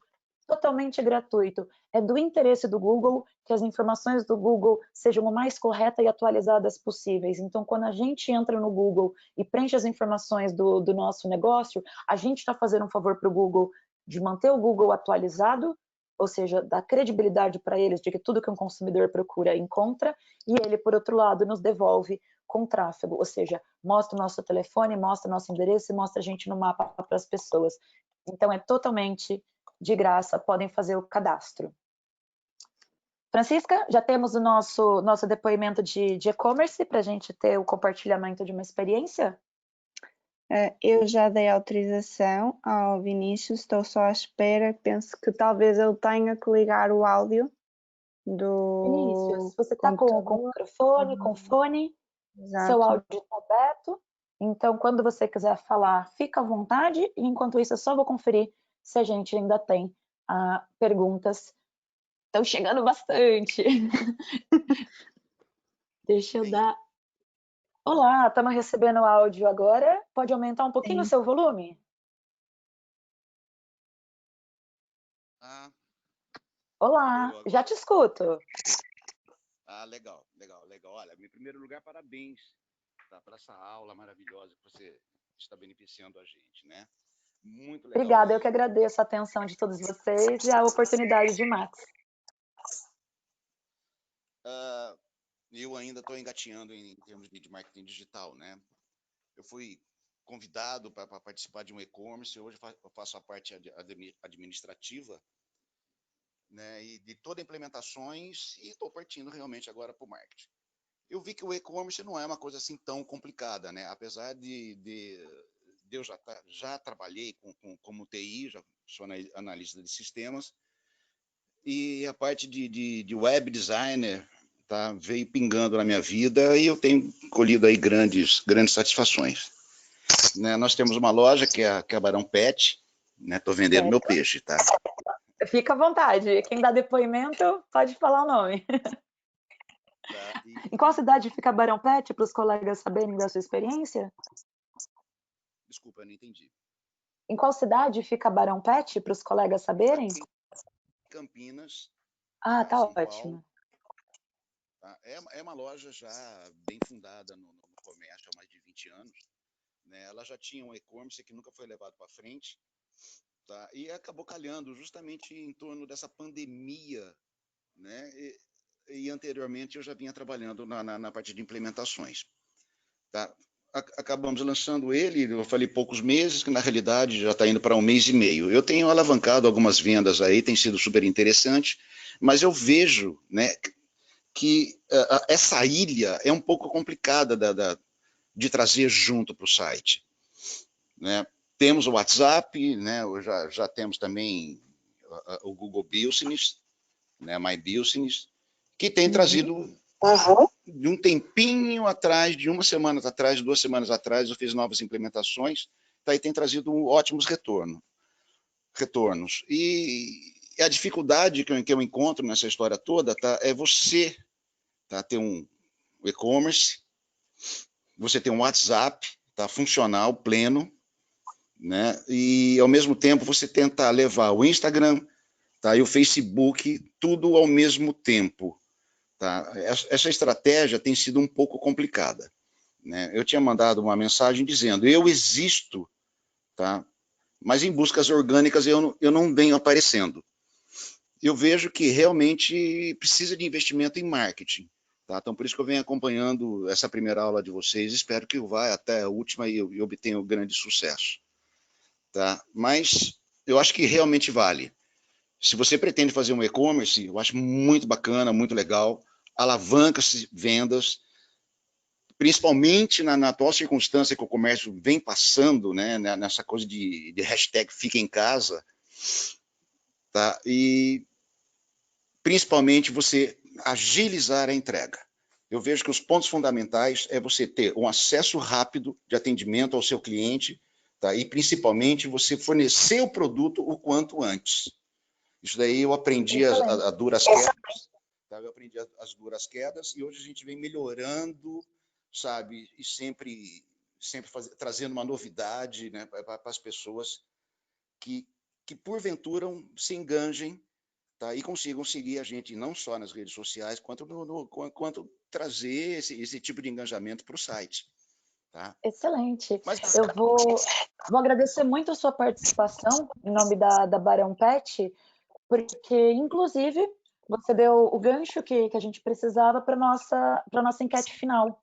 Totalmente gratuito. É do interesse do Google que as informações do Google sejam o mais corretas e atualizadas possíveis. Então, quando a gente entra no Google e preenche as informações do nosso negócio, a gente está fazendo um favor para o Google de manter o Google atualizado, ou seja, dar credibilidade para eles de que tudo que um consumidor procura encontra, e ele, por outro lado, nos devolve com tráfego, ou seja, mostra o nosso telefone, mostra o nosso endereço e mostra a gente no mapa para as pessoas. Então, é totalmente de graça, podem fazer o cadastro. Francisca, já temos o nosso depoimento de e-commerce para a gente ter o compartilhamento de uma experiência? Eu já dei autorização ao Vinícius, estou só à espera, penso que talvez ele tenha que ligar o áudio do Vinícius, você está com computador. microfone, com fone, Exato. seu áudio está aberto, então quando você quiser falar, fica à vontade, e enquanto isso eu só vou conferir se a gente ainda tem perguntas. Estão chegando bastante. Deixa eu dar... Olá, estamos recebendo áudio agora. Pode aumentar um pouquinho o Sim. seu volume? Olá, já te escuto. Legal, legal, legal. Olha, em primeiro lugar, parabéns por essa aula maravilhosa que você está beneficiando a gente, né? Muito legal. Obrigada, eu que agradeço a atenção de todos vocês e a oportunidade de Max. Eu ainda estou engatinhando em termos de marketing digital, né? Eu fui convidado para participar de um e-commerce, hoje eu faço a parte administrativa, né, e de todas as implementações, e estou partindo realmente agora para o marketing. Eu vi que o e-commerce não é uma coisa assim tão complicada, né? Apesar de eu já trabalhei como TI, já sou analista de sistemas, e a parte de web designer veio pingando na minha vida e eu tenho colhido aí grandes satisfações. Né? Nós temos uma loja que é a Barão Pet, né? Tô vendendo meu Certo. peixe, tá? Fica à vontade. Quem dá depoimento pode falar o nome. Tá? Em qual cidade fica Barão Pet, para os colegas saberem da sua experiência? Desculpa, eu não entendi. Em qual cidade fica Barão Pet, para os colegas saberem? Aqui em Campinas, Ah, tá São Paulo. ótimo. Tá? É uma loja já bem fundada no comércio há mais de 20 anos. Né? Ela já tinha um e-commerce que nunca foi levado para frente. Tá? E acabou calhando justamente em torno dessa pandemia. Né? E anteriormente eu já vinha trabalhando na parte de implementações. Tá? Acabamos lançando ele, eu falei poucos meses, que na realidade já está indo para 1 mês e meio. Eu tenho alavancado algumas vendas aí, tem sido super interessante, mas eu vejo, né, que essa ilha é um pouco complicada de trazer junto para o site. Né? Temos o WhatsApp, né, já temos também o Google Business, né, My Business, que tem trazido de um tempinho atrás, de 1 semana atrás, 2 semanas atrás, eu fiz novas implementações, tá, e tem trazido ótimos retornos. E a dificuldade que eu encontro nessa história toda, tá, é você, tá, ter um e-commerce, você ter um WhatsApp, tá, funcional, pleno, né, e ao mesmo tempo você tentar levar o Instagram, tá, e o Facebook, tudo ao mesmo tempo. Tá? Essa estratégia tem sido um pouco complicada. Né? Eu tinha mandado uma mensagem dizendo, eu existo, tá? Mas em buscas orgânicas eu não venho aparecendo. Eu vejo que realmente precisa de investimento em marketing. Tá? Então, por isso que eu venho acompanhando essa primeira aula de vocês, espero que vá até a última e obtenha um grande sucesso. Tá? Mas eu acho que realmente vale. Se você pretende fazer um e-commerce, eu acho muito bacana, muito legal, alavanca-se vendas, principalmente na atual circunstância que o comércio vem passando, né, nessa coisa de hashtag fica em casa, tá? E principalmente você agilizar a entrega. Eu vejo que os pontos fundamentais é você ter um acesso rápido de atendimento ao seu cliente, tá? E principalmente você fornecer o produto o quanto antes. Isso daí eu aprendi a duras quedas, tá? Eu aprendi as duras quedas e hoje a gente vem melhorando, sabe? E sempre trazendo uma novidade, né, para as pessoas que porventura se enganjem, tá? E consigam seguir a gente não só nas redes sociais, quanto trazer esse tipo de engajamento para o site. Tá? Excelente. Eu vou agradecer muito a sua participação em nome da Barão Pet, porque, inclusive, você deu o gancho que a gente precisava para a nossa enquete final,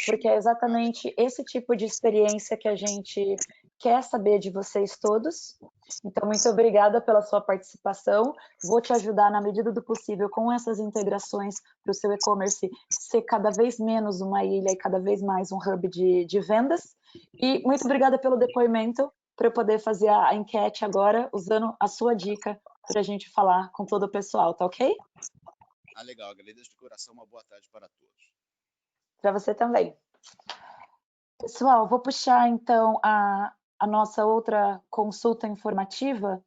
porque é exatamente esse tipo de experiência que a gente quer saber de vocês todos. Então, muito obrigada pela sua participação. Vou te ajudar, na medida do possível, com essas integrações para o seu e-commerce ser cada vez menos uma ilha e cada vez mais um hub de vendas. E muito obrigada pelo depoimento, para eu poder fazer a enquete agora, usando a sua dica para a gente falar com todo o pessoal, tá ok? Ah, legal. Agradeço de coração. Uma boa tarde para todos. Para você também. Pessoal, vou puxar então a nossa outra consulta informativa,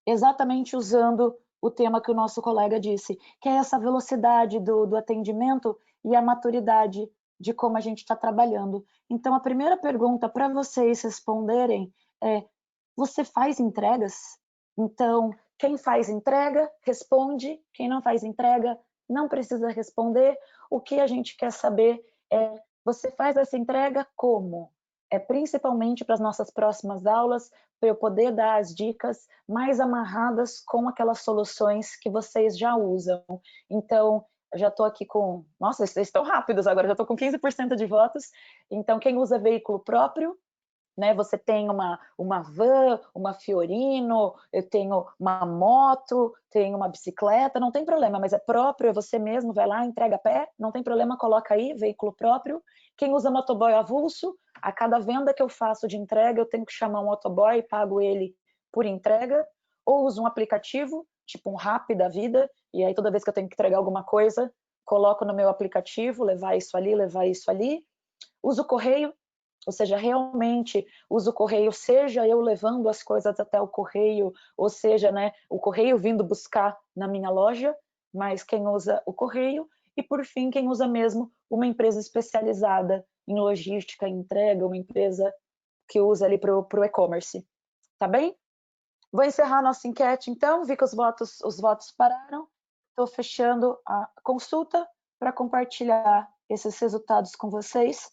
exatamente usando o tema que o nosso colega disse, que é essa velocidade do atendimento e a maturidade de como a gente está trabalhando. Então, a primeira pergunta para vocês responderem é: você faz entregas? Então, quem faz entrega, responde. Quem não faz entrega, não precisa responder. O que a gente quer saber é: você faz essa entrega como? É principalmente para as nossas próximas aulas, para eu poder dar as dicas mais amarradas com aquelas soluções que vocês já usam. Então, eu já estou aqui com... Nossa, vocês estão rápidos agora, já estou com 15% de votos. Então, quem usa veículo próprio, né? Você tem uma van, uma Fiorino, eu tenho uma moto, tenho uma bicicleta, não tem problema, mas é próprio, você mesmo vai lá, entrega a pé, não tem problema, coloca aí, veículo próprio. Quem usa motoboy avulso, a cada venda que eu faço de entrega, eu tenho que chamar um motoboy e pago ele por entrega, ou uso um aplicativo, tipo um Rappi da vida, e aí toda vez que eu tenho que entregar alguma coisa, coloco no meu aplicativo, levar isso ali, uso o correio, ou seja, realmente uso o correio, seja eu levando as coisas até o correio, ou seja, né, o correio vindo buscar na minha loja, mas quem usa o correio, e por fim, quem usa mesmo uma empresa especializada em logística, em entrega, uma empresa que usa ali para o e-commerce, tá bem? Vou encerrar a nossa enquete, então, vi que os votos pararam, estou fechando a consulta para compartilhar esses resultados com vocês.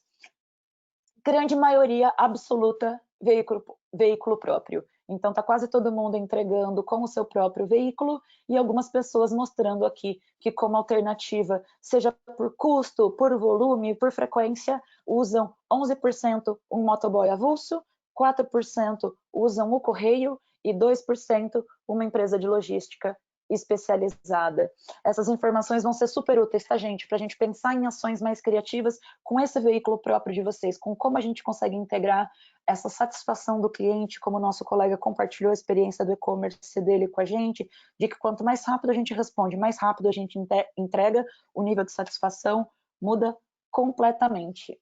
Grande maioria absoluta veículo próprio. Então, está quase todo mundo entregando com o seu próprio veículo e algumas pessoas mostrando aqui que, como alternativa, seja por custo, por volume, por frequência, usam 11% um motoboy avulso, 4% usam o correio e 2% uma empresa de logística especializada. Essas informações vão ser super úteis, tá, gente? Para a gente pensar em ações mais criativas com esse veículo próprio de vocês, com como a gente consegue integrar essa satisfação do cliente, como o nosso colega compartilhou a experiência do e-commerce dele com a gente, de que quanto mais rápido a gente responde, mais rápido a gente entrega, o nível de satisfação muda completamente.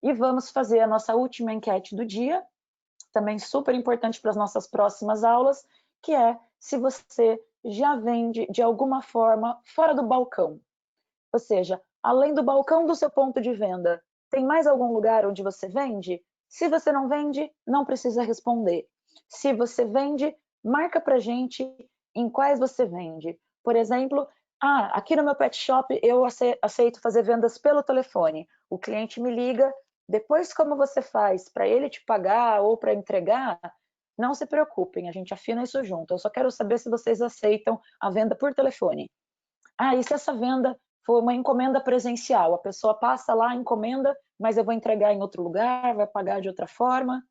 E vamos fazer a nossa última enquete do dia, também super importante para as nossas próximas aulas, que é se você já vende de alguma forma fora do balcão. Ou seja, além do balcão do seu ponto de venda, tem mais algum lugar onde você vende? Se você não vende, não precisa responder. Se você vende, marca pra gente em quais você vende. Por exemplo, aqui no meu pet shop eu aceito fazer vendas pelo telefone. O cliente me liga, depois como você faz para ele te pagar ou para entregar, não se preocupem, a gente afina isso junto. Eu só quero saber se vocês aceitam a venda por telefone. E se essa venda for uma encomenda presencial, a pessoa passa lá, encomenda, mas eu vou entregar em outro lugar, vai pagar de outra forma.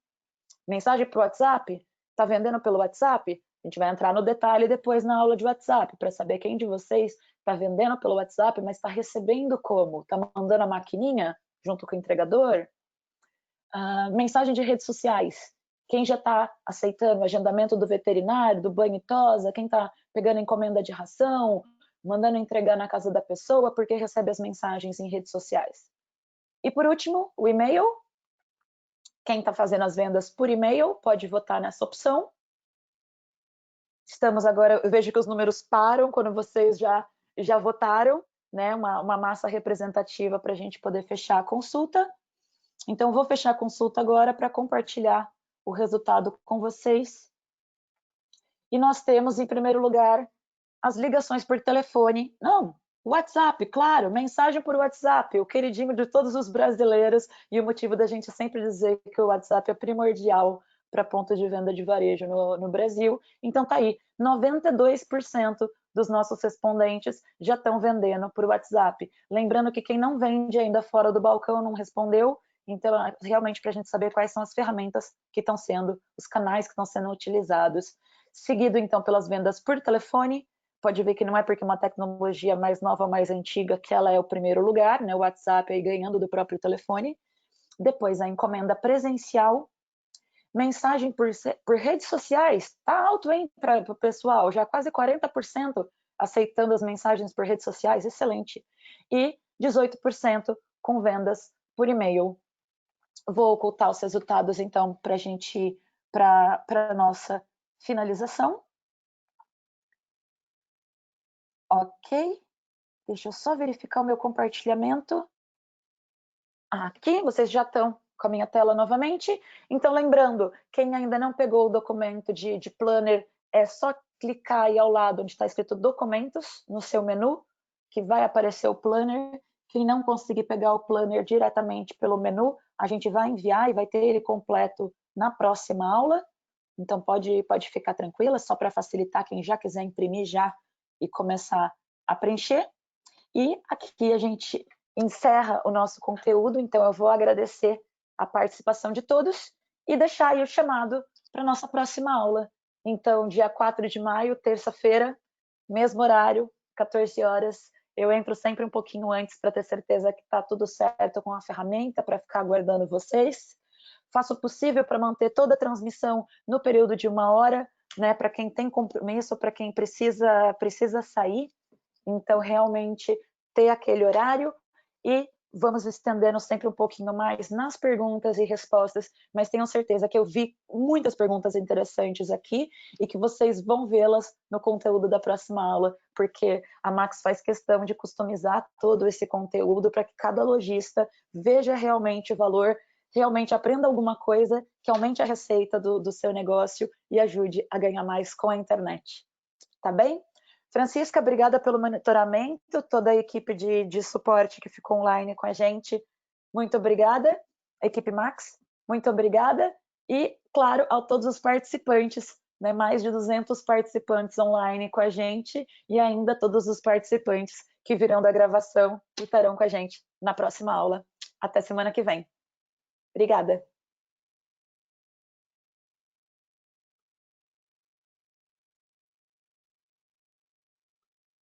Mensagem para o WhatsApp? Está vendendo pelo WhatsApp? A gente vai entrar no detalhe depois na aula de WhatsApp, para saber quem de vocês está vendendo pelo WhatsApp, mas está recebendo como? Está mandando a maquininha junto com o entregador? Mensagem de redes sociais. Quem já está aceitando o agendamento do veterinário, do banho e tosa, quem está pegando encomenda de ração, mandando entregar na casa da pessoa, porque recebe as mensagens em redes sociais. E por último, o e-mail. Quem está fazendo as vendas por e-mail pode votar nessa opção. Estamos agora, eu vejo que os números param quando vocês já votaram, né? Uma massa representativa para a gente poder fechar a consulta. Então, vou fechar a consulta agora para compartilhar o resultado com vocês. E nós temos, em primeiro lugar, as ligações por telefone. Não, WhatsApp, claro, mensagem por WhatsApp, o queridinho de todos os brasileiros e o motivo da gente sempre dizer que o WhatsApp é primordial para ponto de venda de varejo no Brasil. Então tá aí, 92% dos nossos respondentes já estão vendendo por WhatsApp. Lembrando que quem não vende ainda fora do balcão não respondeu, então realmente para a gente saber quais são as ferramentas que estão sendo, os canais que estão sendo utilizados. Seguido então pelas vendas por telefone, pode ver que não é porque uma tecnologia mais nova, mais antiga, que ela é o primeiro lugar, né? O WhatsApp aí ganhando do próprio telefone. Depois a encomenda presencial, mensagem por redes sociais, tá alto, hein, para o pessoal, já quase 40% aceitando as mensagens por redes sociais, excelente. E 18% com vendas por e-mail. Vou ocultar os resultados, então, para a gente ir para a nossa finalização. Ok, deixa eu só verificar o meu compartilhamento. Aqui, vocês já estão com a minha tela novamente. Então, lembrando, quem ainda não pegou o documento de planner, é só clicar aí ao lado onde está escrito documentos, no seu menu, que vai aparecer o planner. Quem não conseguir pegar o planner diretamente pelo menu, a gente vai enviar e vai ter ele completo na próxima aula. Então, pode ficar tranquila, só para facilitar quem já quiser imprimir já e começar a preencher. E aqui a gente encerra o nosso conteúdo, então eu vou agradecer a participação de todos e deixar aí o chamado para a nossa próxima aula. Então, dia 4 de maio, terça-feira, mesmo horário, 14 horas, eu entro sempre um pouquinho antes para ter certeza que está tudo certo com a ferramenta, para ficar aguardando vocês. Faço o possível para manter toda a transmissão no período de 1 hora, né, para quem tem compromisso, para quem precisa sair. Então, realmente, ter aquele horário e vamos estendendo sempre um pouquinho mais nas perguntas e respostas, mas tenho certeza que eu vi muitas perguntas interessantes aqui e que vocês vão vê-las no conteúdo da próxima aula, porque a Max faz questão de customizar todo esse conteúdo para que cada lojista veja realmente o valor, realmente aprenda alguma coisa que aumente a receita do seu negócio e ajude a ganhar mais com a internet. Tá bem? Francisca, obrigada pelo monitoramento, toda a equipe de suporte que ficou online com a gente, muito obrigada. Equipe Max, muito obrigada. E, claro, a todos os participantes, né, mais de 200 participantes online com a gente e ainda todos os participantes que virão da gravação e estarão com a gente na próxima aula. Até semana que vem. Obrigada.